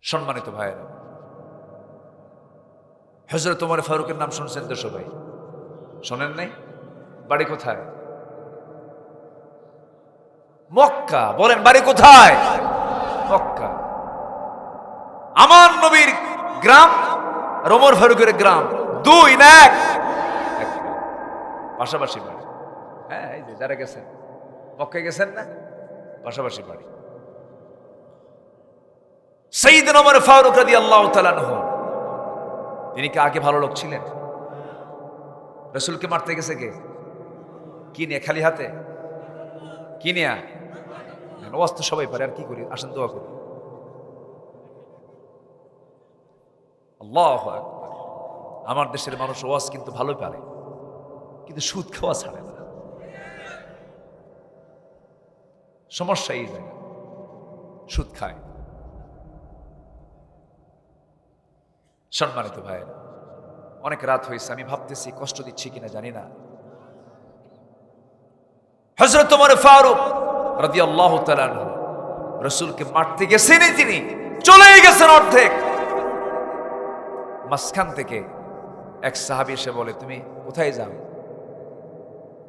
A: সম্মানিত ভাইয়েরা, হযরত ওমর ফারুকের নাম শুনছেন তো সবাই? শোনেন নাই? বাড়ি কোথায়? মক্কা। বলেন বাড়ি কোথায়? মক্কা। আমার নবীর গ্রাম আর ওমর ফারুকের গ্রাম 2 না 1? পাশাপাশি বাড়ি। হ্যাঁ, এই যে যারা গেছেন মক্কায় গেছেন না, পাশাপাশি বাড়ি। সাইয়েদনা ওমর ফারুক রাদিয়াল্লাহু তাআলা আনহু, তিনি কি আগে ভালো লোক ছিলেন? রাসূলকে মারতে গেছে কে? কি নিয়ে? খালি হাতে? কি নিয়ে? ওয়াজ তো সবাই পারে, আর কি করি? আসেন দোয়া করি। আল্লাহু আকবার। আমার দেশের মানুষ ওয়াজ কিন্তু ভালোই পারে, কিন্তু সুদ খাওয়া ছাড়ে না। সমস্যা এই জায়গায়, সুদ খায়। সম্মানিত ভাইয়েরা, অনেক রাত হয়েছে, আমি ভাবতেছি কষ্ট দিচ্ছি কিনা জানি না। হযরত ওমর ফারুক রাদিয়াল্লাহু তাআলা আনহু রাসূলকে মারতে গেছেনই, তিনি চলেই গেছেন অর্ধেক। মাঝখান থেকে এক সাহাবী এসে বলে, তুমি কোথায় যাও?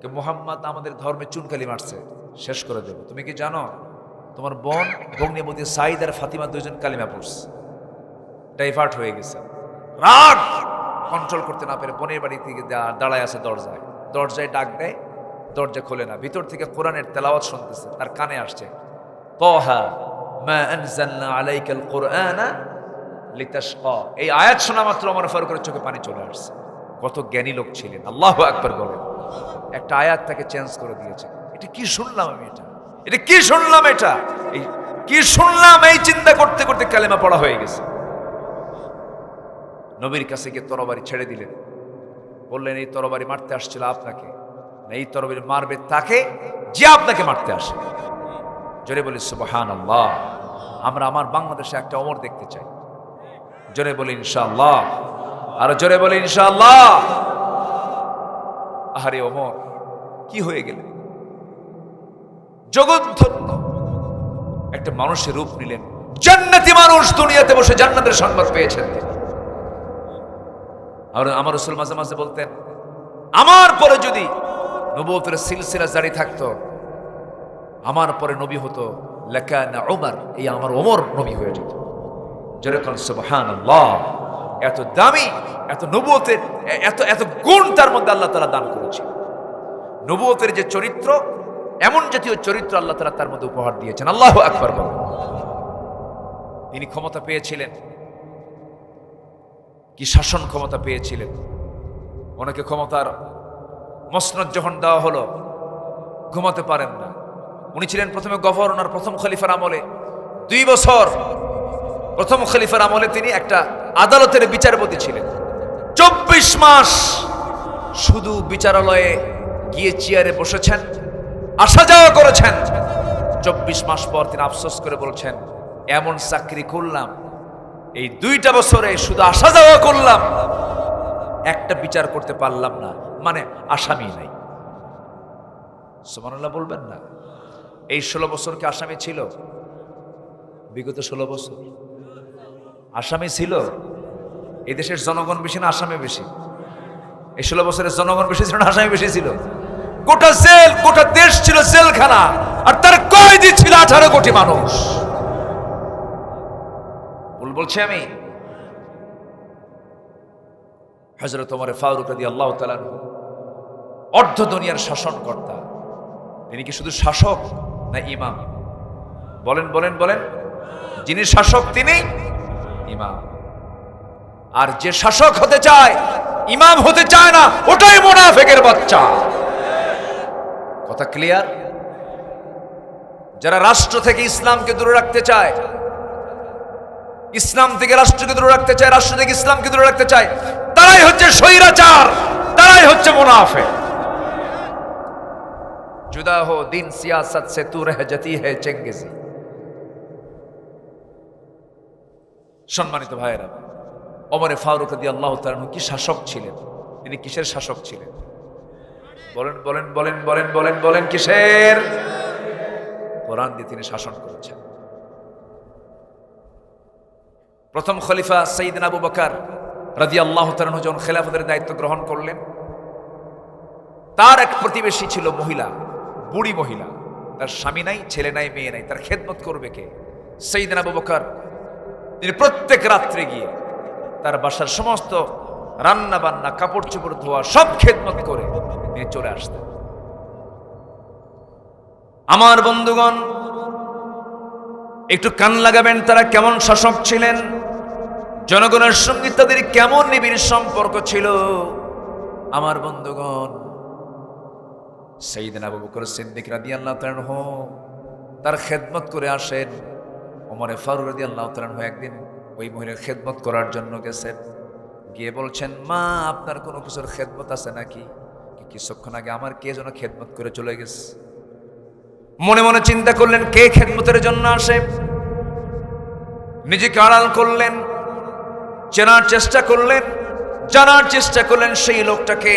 A: কে? মুহাম্মদ আমাদের ধর্মে চুনকালি মারছে, শেষ করে দেব। তুমি কি জানো তোমার বোন ভগ্নিপতি সাইদ আর ফাতিমা 2 জন কালিমা পড়ছে, ডাইভার্ট হয়ে গেছে। রাগ কন্ট্রোল করতে না পেরে বোনের বাড়ি থেকে দাঁড়ায় আছে দরজায় ডাক দেয়। দরজা খোলে না, ভিতর থেকে কোরআনের তেলাওয়াত শুনতেছে, তার কানে আসছে তাহা মা আনজালনা আলাইকাল কুরআনা লিতাশকা। এই আয়াত শোনা মাত্র ওমর ফারুকের চোখে পানি চলে আসছে। কত জ্ঞানী লোক ছিলেন, আল্লাহু আকবার বলেন। একটা আয়াত তাকে চেঞ্জ করে দিয়েছে। এটা কি শুনলাম আমি, এটা কি শুনলাম, এটা এই কি শুনলাম, এই চিন্তা করতে করতে কালেমা পড়া হয়ে গেছে। নবীর কাছে গিয়ে তরবারি ছেড়ে দিলেন, বললেন এই তরবারি মারতে আসছিল আপনাকে না, এই তরবারি মারবে তাকে যে আপনাকে মারতে আসে। জোরে বলি সুবহানাল্লাহ। আমরা আমার বাংলাদেশে একটা ওমর দেখতে চাই। জোরে বলি ইনশাআল্লাহ, আর জোরে বলি ইনশাআল্লাহ। আহারে ওমর কি হয়ে গেল, জগৎধন্য একটা মানুষের রূপ নিলেন, জান্নাতি মানুষ, দুনিয়াতে বসে জান্নাতের সংবাদ পেয়েছেন তিনি। আর আমার রাসূল মাঝে মাঝে বলতেন, আমার পরে যদি নবুয়তের সিলসিলা জারি থাকতো, আমার পরে নবী হতো লাকানা উমর, এই আমার ওমর নবী হয়ে যেত। যেরকম সুবহানাল্লাহ, এত দামি, এত নবুয়তের এত গুণ তার মধ্যে আল্লাহ তাআলা দান করেছে। নবুয়তের যে চরিত্র, এমন জাতীয় চরিত্র আল্লাহ তাআলা তার মধ্যে উপহার দিয়েছেন। আল্লাহু আকবার বলেন। তিনি ক্ষমতা পেয়েছিলেন, কি শাসন ক্ষমতা পেয়েছিলেন। অনেকে ক্ষমতার মসনদ যখন দেওয়া হলো ঘুমাতে পারেন না। উনি ছিলেন প্রথমে গভর্নর, প্রথম খলিফার আমলে 2 বছর। প্রথম খলিফার আমলে তিনি একটা আদালতের বিচারপতি ছিলেন। 24 মাস শুধু বিচারালয়ে গিয়ে চেয়ারে বসেছেন, আসা যাওয়া করেছেন। 24 মাস পর তিনি আফসোস করে বলছেন, এমন চাকরি করলাম, এই 2টা বছরে শুধু আসা যাওয়া করলাম, একটা বিচার করতে পারলাম না, মানে আসামি নাই। সুবহানাল্লাহ বলবেন না? এই 16 বছর কি আসামি ছিল? বিগত 16 বছর আসামি ছিল? এই দেশের জনগণ বেশি না আসামি বেশি? এই 16 বছরের জনগণ বেশি ছিল না আসামি বেশি ছিল? গোটা জেল, গোটা দেশ ছিল জেলখানা, আর তার কয়েদি ছিল 18 কোটি মানুষ। ভুল বলছি আমি? হযরত ওমর ফারুক রাদিয়াল্লাহু তাআলা অর্ধ দুনিয়ার শাসনকর্তা। তিনি কি শুধু শাসক না ইমাম? বলেন বলেন বলেন। যিনি শাসক তিনি ইমাম, আর যে শাসক হতে চায়, ইমাম হতে চায় না, ওটাই মুনাফিকের বাচ্চা। কথা ক্লিয়ার? যারা রাষ্ট্র থেকে ইসলামকে দূরে রাখতে চায়, ইসলাম থেকে রাষ্ট্রকে দূরে রাখতে চায়, রাষ্ট্র থেকে ইসলামকে দূরে রাখতে চায়, তারাই হচ্ছে স্বৈরাচার, তারাই হচ্ছে মুনাফিক। जुदा हो दिन सियासत से तू रह जाती है चेंगेजी। সম্মানিত ভাইয়েরা, ওমর ফারুক রাদিয়াল্লাহু তাআলা কি শাসক ছিলেন? তিনি কিসের শাসক ছিলেন? বলেন বলেন বলেন বলেন বলেন বলেন কিসের? কোরআন দিয়ে তিনি শাসন করেছেন। প্রথম খলিফা সাইয়েদনা আবু বকর রাদিয়াল্লাহু তাআলা যখন খেলাফতের দায়িত্ব গ্রহণ করলেন, তার এক প্রতিবেশী ছিল মহিলা, বুড়ি মহিলা, তার স্বামী নাই, ছেলে নাই, মেয়ে নাই, তার খেদমত করবে কে? সাইয়েদনা আবু বকর তিনি প্রত্যেক রাত্রে গিয়ে তার বাসার সমস্ত রান্না বান্না, কাপড় চোপড় ধোয়া, সব খেদমত করে তিনি চলে আসতেন। আমার বন্ধুগণ, একটু কান লাগাবেন, তারা কেমন শাসক ছিলেন, জনগণের সঙ্গে তাদের কেমন নিবিড় সম্পর্ক ছিল। আমার বন্ধুগণ, সাইয়েদনা আবু বকর সিদ্দিক রাদিয়াল্লাহু তাআলা তার খেদমত করে আসেন। ওমর ফারুক রাদিয়াল্লাহু তাআলা একদিন ওই মহিলার খেদমত করার জন্য গেছেন। গিয়ে বলছেন, মা আপনার কোনো কিছুর খেদমত আছে নাকি? কিছুক্ষণ আগে আমার কে যেন খেদমত করে চলে গেছে। মনে মনে চিন্তা করলেন কে খেদমতের জন্য আসে। নিজেকে আড়াল করলেন, চেনার চেষ্টা করলেন, জানার চেষ্টা করলেন সেই লোকটাকে।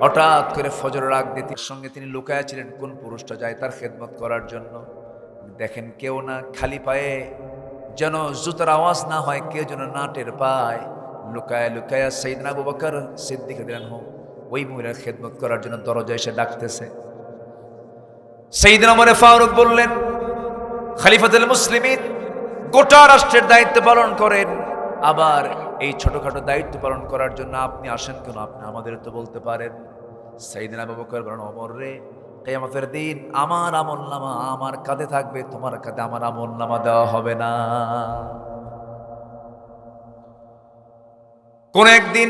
A: হঠাৎ করে ফজরের আগ দিয়ে সঙ্গে তিনি লুকায়া ছিলেন কোন পুরুষটা যায় তার খেদমত করার জন্য। দেখেন কেউ না, খালি পায়ে, যেন জুতার আওয়াজ না হয়, কেউ যেন না টের পায়, লুকায়া লুকায়া সাইয়েদনা আবু বকর সিদ্দিক রাদিয়াল্লাহু ওই মহিলার খেদমত করার জন্য দরজায় এসে ডাকতেছে। সাইয়েদনা ওমর ফারুক বললেন, খলিফাতুল মুসলিমিন, গোটা রাষ্ট্রের দায়িত্ব পালন করেন, আবার এই ছোটখাটো দায়িত্ব পালন করার জন্য আপনি আসেন কেন? আপনি আমাদের তো বলতে পারেন। সাইয়েদনা আবু বকর বলেন, ওমর রে, কিয়ামতের দিন আমার আমলনামা আমার কাঁধে থাকবে, তোমার কাঁধে আমার আমলনামা দেওয়া হবে না। কোন একদিন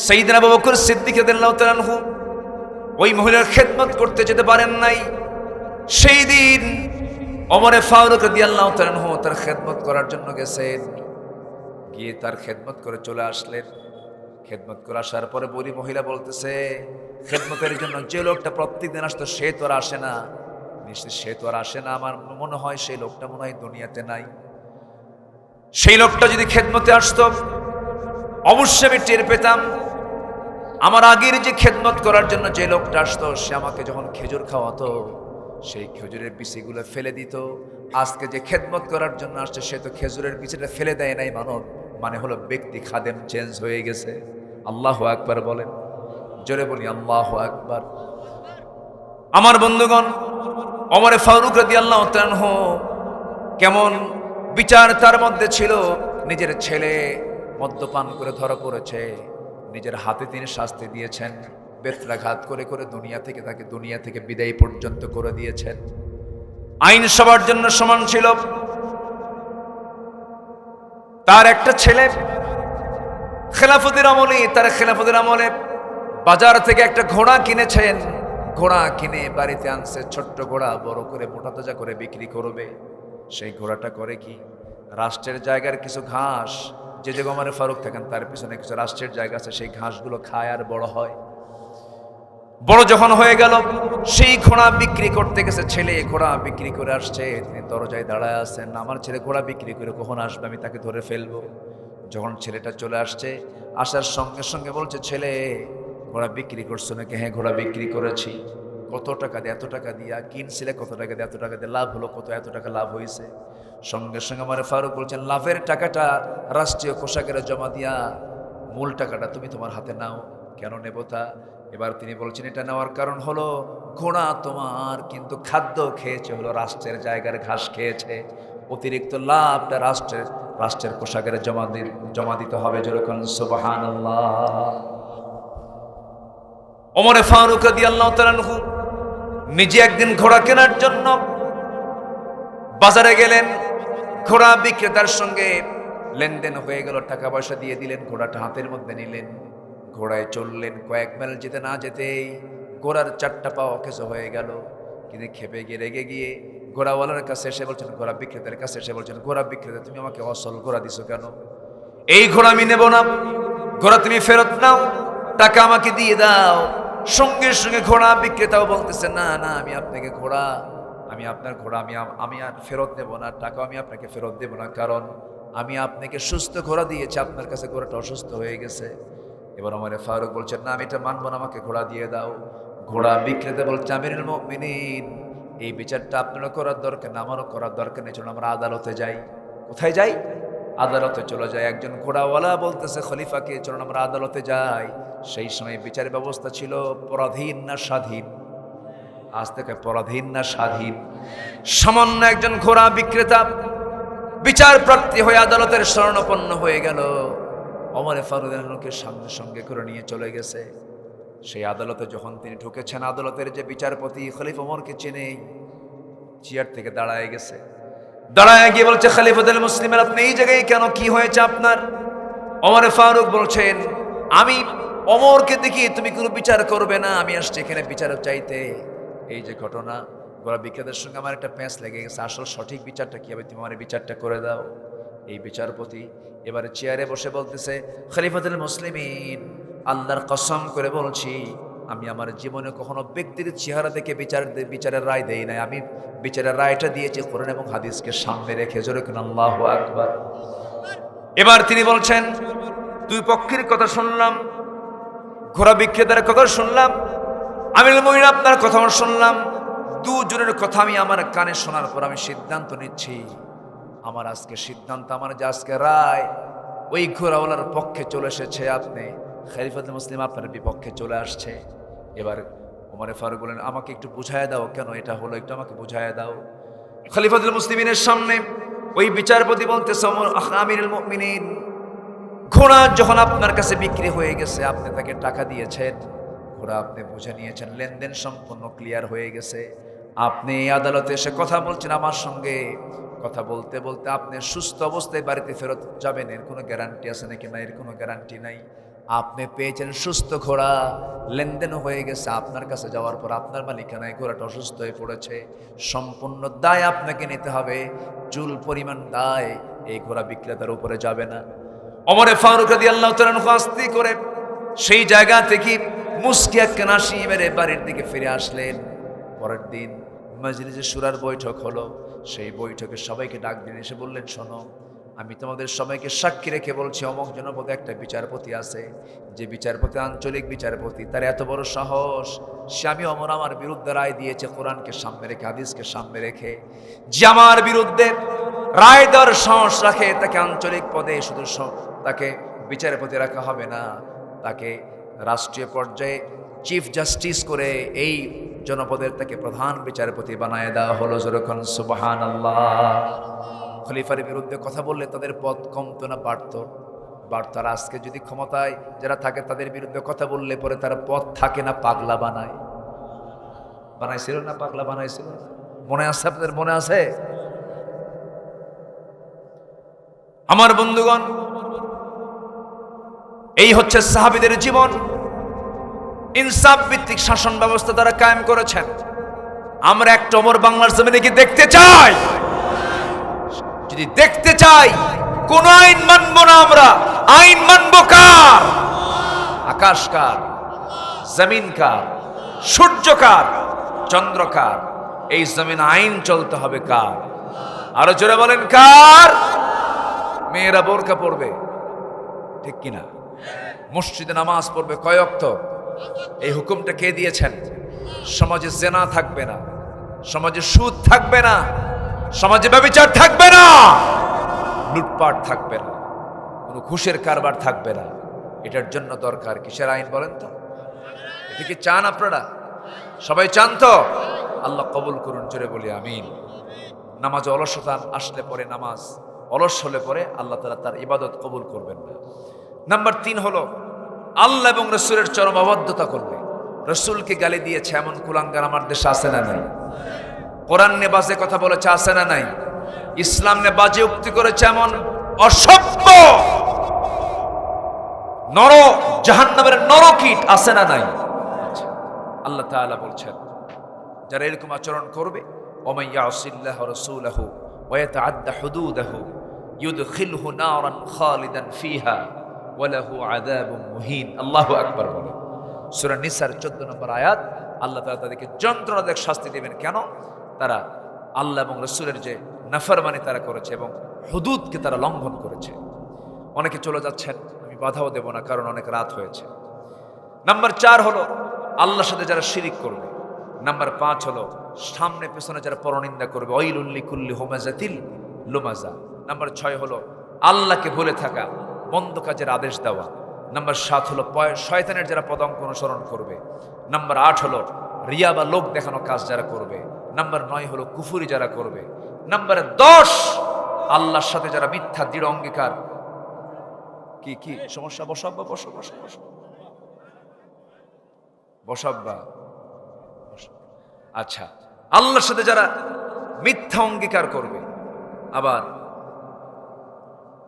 A: সাইয়েদনা আবু বকর সিদ্দিক রাদিয়াল্লাহু তাআলা আনহু ওই মহিলার খেদমত করতে যেতে পারেন নাই। সেই দিন ওমরে ফারুক রাদিয়াল্লাহু তাআলা আনহু তার খেদমত করার জন্য গেছেন, গিয়ে তার খেদমত করে চলে আসলেন। খেদমত করে আসার পরে বুড়ি মহিলা বলতেছে, খেদমতের জন্য যে লোকটা প্রত্যেকদিন আসতো সে তো আর আসে না, নিশ্চয় সে তো আর আসে না, আমার মনে হয় সেই লোকটা মনে হয় দুনিয়াতে নাই। সেই লোকটা যদি খেদমতে আসতো অবশ্যই আমি টের পেতাম। আমার আগের যে খেদমত করার জন্য যে লোকটা আসতো সে আমাকে যখন খেজুর খাওয়াতো সেই খেজুরের বিচিগুলো ফেলে দিত। আজকে যে খেদমত করার জন্য আসছে সে তো খেজুরের বিচিটা ফেলে দেয় নাই, মানে হলো ব্যক্তি খাদেম চেঞ্জ হয়ে গেছে। আল্লাহু আকবার বলেন, জোরে বলি আল্লাহু আকবার। আমার বন্ধুগণ, ওমরে ফারুক রাদিয়াল্লাহু তাআলা আনহু কেমন বিচার তার মধ্যে ছিল। নিজের ছেলে মদ্যপান করে ধরা পড়েছে, নিজের হাতে তিনি শাস্তি দিয়েছেন, বেত্রাঘাত করে করে তাকে দুনিয়া থেকে বিদায় পর্যন্ত করে দিয়েছেন। আইন সবার জন্য সমান ছিল। তার একটা ছেলে খেলাফতের আমলে বাজার থেকে একটা ঘোড়া কিনেছেন। ঘোড়া কিনে বাড়িতে আনছে, ছোট্ট ঘোড়া, বড় করে মোটা তাজা করে বিক্রি করবে। সেই ঘোড়াটা করে কি, রাষ্ট্রের জায়গার কিছু ঘাস, যে যে ওমরে ফারুক থাকেন তার পিছনে কিছু রাষ্ট্রের জায়গা আছে, সেই ঘাসগুলো খায় আর বড় হয়। বড় যখন হয়ে গেল সেই ঘোড়া বিক্রি করতে গেছে। ছেলে ঘোড়া বিক্রি করে আসছে, তিনি দরজায় দাঁড়ায় আছেন, আমার ছেলে ঘোড়া বিক্রি করে কখন আসবে, আমি তাকে ধরে ফেলবো। যখন ছেলেটা চলে আসছে, আসার সঙ্গে সঙ্গে বলছে, ছেলে ঘোড়া বিক্রি করছো নাকি? হ্যাঁ, ঘোড়া বিক্রি করেছি। কত টাকা দিয়ে? এত টাকা দিয়া। কিনছিলে কত টাকা দিয়ে? এত টাকা দিয়ে। লাভ হলো কত? এত টাকা লাভ হয়েছে। সঙ্গে সঙ্গে আমার ফারুক বলছেন, লাভের টাকাটা রাষ্ট্রীয় কোষাগারে জমা দিয়া মূল টাকাটা তুমি তোমার হাতে নাও। কেন নেব তা? এবার তিনি বলছেন, এটা নেওয়ার কারণ হলো ঘোড়া তোমার কিন্তু খাদ্য খেয়েছে, হলো রাষ্ট্রের জায়গার ঘাস খেয়েছে, অতিরিক্ত লাভটা রাষ্ট্রের কোষাগারে জমা দিতে হবে। যেরকম সুবহানাল্লাহ। ওমরে ফারুক রাদিয়াল্লাহু তাআলা আনহু নিজে একদিন ঘোড়া কেনার জন্য বাজারে গেলেন। ঘোড়া বিক্রেতার সঙ্গে লেনদেন হয়ে গেল, টাকা পয়সা দিয়ে দিলেন, ঘোড়াটা হাতের মধ্যে নিলেন, ঘোড়ায় চললেন। কয়েক মাইল যেতে না যেতেই ঘোড়ার চারটা পা অকেজ হয়ে গেল। কিন্তু খেপে গিয়ে রেগে গিয়ে ঘোড়াওয়ালার কাছে এসে বলছেন, ঘোড়া বিক্রেতার কাছে এসে বলছেন, ঘোড়া বিক্রেতা, তুমি আমাকে অসল ঘোড়া দিছো কেন? এই ঘোড়া আমি নেব না, ঘোড়া তুমি ফেরত নাও, টাকা আমাকে দিয়ে দাও। সঙ্গে সঙ্গে ঘোড়া বিক্রেতাও বলতেছে, না না, আমি আপনাকে ঘোড়া, আমি আপনার ঘোড়া আমি আর ফেরত নেব না, টাকা আমি আপনাকে ফেরত দেব না, কারণ আমি আপনাকে সুস্থ ঘোড়া দিয়েছি, আপনার কাছে ঘোড়াটা অসুস্থ হয়ে গেছে। এবার ওমরে ফারুক বলছেন, না, আমি এটা মানব না, আমাকে ঘোড়া দিয়ে দাও। ঘোড়া বিক্রেতা বলছে, আমিরুল মুমিনিন, এই বিচারটা আপনারও করার দরকার না, আমারও করার দরকার নেই, চলুন আমরা আদালতে যাই। কোথায় যাই? আদালতে চলে যায়। একজন ঘোড়াওয়ালা বলতেছে খলিফাকে, চলুন আমরা আদালতে যাই। সেই সময় বিচার ব্যবস্থা ছিল পরাধীন না স্বাধীন? আজ থেকে পরাধীন না স্বাধীন? সামান্য একজন ঘোড়া বিক্রেতা বিচার প্রার্থী হয়ে আদালতের শরণাপন্ন হয়ে গেল। ওমরে ফারুককে সঙ্গে সঙ্গে করে নিয়ে চলে গেছে। সেই আদালতে যখন তিনি ঢুকেছেন, আদালতের যে বিচারপতি খলিফা ওমরকে চেনে, চেয়ার থেকে দাঁড়ায় গেছে। দাঁড়ায় গিয়ে বলছে, খলিফাতুল মুসলিমের, আপনি এই জায়গায় কেন? কি হয়েছে আপনার? ওমরে ফারুক বলছেন, আমি ওমরকে দেখি তুমি কোনো বিচার করবে না, আমি আসছি এখানে বিচার চাইতে। এই যে ঘটনা, ঘোড়া বিক্রেতার সঙ্গে আমার একটা প্যাঁচ লেগে গেছে, আসল সঠিক বিচারটা কি হবে? তুমি আমার বিচারটা করে দাও। এই বিচারপতি এবারে চেয়ারে বসে বলতেছে, খলিফাতুল মুসলিমিন, আল্লাহর কসম করে বলছি, আমি আমার জীবনে কখনো ব্যক্তির চেহারা দেখে বিচারের রায় দেই নাই। আমি বিচারের রায়টা দিয়েছি কোরআন এবং হাদিসকে সামনে রেখে। জোরে কোন আল্লাহু আকবার। এবার তিনি বলছেন, দুই পক্ষের কথা শুনলাম, ঘোড়া বিক্রেতার কথা শুনলাম, আমিরুল মুমিনিন আপনার কথা শুনলাম, দুজনের কথা আমি আমার কানে শোনার পর আমি সিদ্ধান্ত নিচ্ছি। আমার আজকে সিদ্ধান্ত, আমার যে আজকে রায়, ওই ঘোড়াওয়ালার পক্ষে চলে এসেছে। আপনি খলিফাতুল মুসলিম আপনার বিপক্ষে চলে আসছে। এবার ওমরে ফারুক বলেন, আমাকে একটু বুঝায় দাও, কেন এটা হলো, একটু আমাকে বুঝায় দাও। খলিফাতুল মুসলিমিনের সামনে ওই বিচারপতি বলতেছে, আমিরুল মুমিনিন, ঘোড়া যখন আপনার কাছে বিক্রি হয়ে গেছে, আপনি তাকে টাকা দিয়েছেন, ঘোড়া আপনি বুঝে নিয়েছেন, লেনদেন সম্পূর্ণ ক্লিয়ার হয়ে গেছে। আপনি এই আদালতে এসে কথা বলছেন আমার সঙ্গে, কথা বলতে বলতে আপনি সুস্থ অবস্থায় বাড়িতে ফেরত যাবেন, এর কোনো গ্যারান্টি আছে নাকি? না, এর কোনো গ্যারান্টি নাই। আপনি পেয়েছেন সুস্থ ঘোড়া, লেনদেন হয়ে গেছে, আপনার কাছে যাওয়ার পর আপনার মালিকানায় ঘোড়াটা অসুস্থ হয়ে পড়েছে, সম্পূর্ণ দায় আপনাকে নিতে হবে, চুল পরিমাণ দায়। এই ঘোড়া বিক্রেতার উপরে যাবে না। ওমরে ফারুক রাদিয়াল্লাহু তাআলা আনহু আস্তে করে সেই জায়গা থেকে মুস্কি একটা হাসি মেরে বাড়ির দিকে ফিরে আসলেন। পরের দিন মাজলিসে শুরার বৈঠক হলো। সেই বৈঠকে সবাইকে ডাক দিয়ে এসে বললেন, শোনো, আমি তোমাদের সবাইকে সাক্ষী রেখে বলছি, অমুক জনপদে একটা বিচারপতি আছে, যে বিচারপতি আঞ্চলিক বিচারপতি, তার এত বড় সাহস, সে আমি অমর আমার বিরুদ্ধে রায় দিয়েছে কোরআনকে সামনে রেখে, হাদিসকে সামনে রেখে। যে আমার বিরুদ্ধে রায় দেওয়ার সাহস রাখে, তাকে আঞ্চলিক পদে শুধু তাকে বিচারপতি রাখা হবে না, তাকে রাষ্ট্রীয় পর্যায়ে চিফ জাস্টিস করে এই জনপদের তাকে প্রধান বিচারপতি বানায় দেওয়া হলো। যেরকম সুবহানাল্লাহ। খলিফার বিরুদ্ধে কথা বললে তাদের পদ কমতো না বাড়তো? বাড়তো। আর আজকে যদি ক্ষমতায় যারা থাকে তাদের বিরুদ্ধে কথা বললে পরে তারা পদ থাকে না, পাগলা বানায়। বানাইছিল না? পাগলা বানাইছিল। মনে আছে আপনাদের? মনে আছে? আমার বন্ধুগণ, এই হচ্ছে সাহাবীদের জীবন। ইনসাফ ভিত্তিক শাসন ব্যবস্থা তারা কায়েম করেছেন। আমরা একটা ওমর বাংলার জমিনে কি দেখতে চাই? যদি দেখতে চাই, কোন আইন মানব না আমরা। আইন মানব কার? আকাশ কার? জমিন কার? সূর্য কার? চন্দ্র কার? এই জমিন আইন চলতে হবে কার? আরো জোরে বলেন, কার? মেয়েরা বোরকা পরবে, ঠিক কিনা? মসজিদে নামাজ পড়বে কয় ওয়াক্ত? এই হুকুমটা কে দিয়েছেন? সমাজে জেনা থাকবে না, সমাজে সুদ থাকবে না, সমাজে ব্যভিচার থাকবে না, লুটপাট থাকবে না, কোনো ঘুষের কারবার থাকবে না। এটার জন্য দরকার কিসের আইন বলেন তো? এটা কি চান আপনারা? সবাই চান তো? আল্লাহ কবুল করুন, জোরে বলি আমিন। নামাজ অলসতা আসলে পরে, নামাজ অলস হলে পরে আল্লাহ তাআলা তার ইবাদত কবুল করবেন না। নাম্বার 3 হলো আল্লাহ এবং রসুলের চরম অবাধ্যতা করবে। রসুলকে গালি দিয়েছে এমন কুলাঙ্গার আমার দেশে আছে না নাই? কোরআন নিয়ে বাজে কথা বলেছে, আছে না নাই? ইসলাম নিয়ে বাজে উক্তি করেছে এমন অসভ্য নর জাহান্নামের নরকীট আছে না নাই? আল্লাহ তাআলা বলছেন, যারা এরকম আচরণ করবে, ওমান ইয়াসিল্লাহ রাসূলাহু ওয়া ইয়াতাআদ্দা হুদুদাহু ইউদখিলহু নারান খালিদান ফিহা ওয়া লাহু আযাবুম মুহিন। আল্লাহু আকবার বলে সূরা নিসার 14 নম্বর আয়াত। আল্লাহ তাআলা তাদেরকে যন্ত্রণাদায়ক শাস্তি দেবেন। কেন? তারা আল্লাহ এবং রাসূলের যে নাফরমানি তারা করেছে এবং হুদুদকে তারা লঙ্ঘন করেছে। অনেকে চলে যাচ্ছেন, আমি বাধাও দেব না, কারণ অনেক রাত হয়েছে। নাম্বার 4 হলো আল্লাহর সাথে যারা শিরিক করবে। নাম্বার 5 হলো সামনে পেছনে যারা পরনিন্দা করবে, ওয়াইলুল লিকুল্লি হুমাযাতিল লুমাযা। নাম্বার 6 হলো আল্লাহকে ভুলে থাকা, মন্দ কাজের আদেশ দেওয়া। নাম্বার 7 হলো শয়তানের যারা পদাঙ্ক অনুসরণ করবে। নাম্বার 8 হলো রিয়া বা লোক দেখানো কাজ যারা করবে। নাম্বার 9 হলো কুফরি যারা করবে। নাম্বার 10 আল্লাহর সাথে যারা মিথ্যা দৃঢ় অঙ্গীকার। কি সমস্যা? বসাব্বা, বসো বসো বসো, বসাব্বা। আচ্ছা, আল্লাহর সাথে যারা মিথ্যা অঙ্গীকার করবে, আবার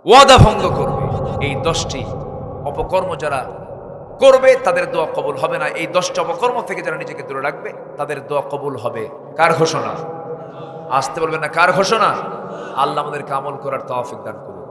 A: ওয়াদা ভঙ্গ করবে, এই 10টি অপকর্ম যারা করবে তাদের দোয়া কবুল হবে না। এই 10টা অপকর্ম থেকে যারা নিজেকে দূরে রাখবে তাদের দোয়া কবুল হবে। কার ঘোষণা? আসতে বলবেন না, কার ঘোষণা? আল্লাহ আমাদেরকে আমল করার তৌফিক দান করুন।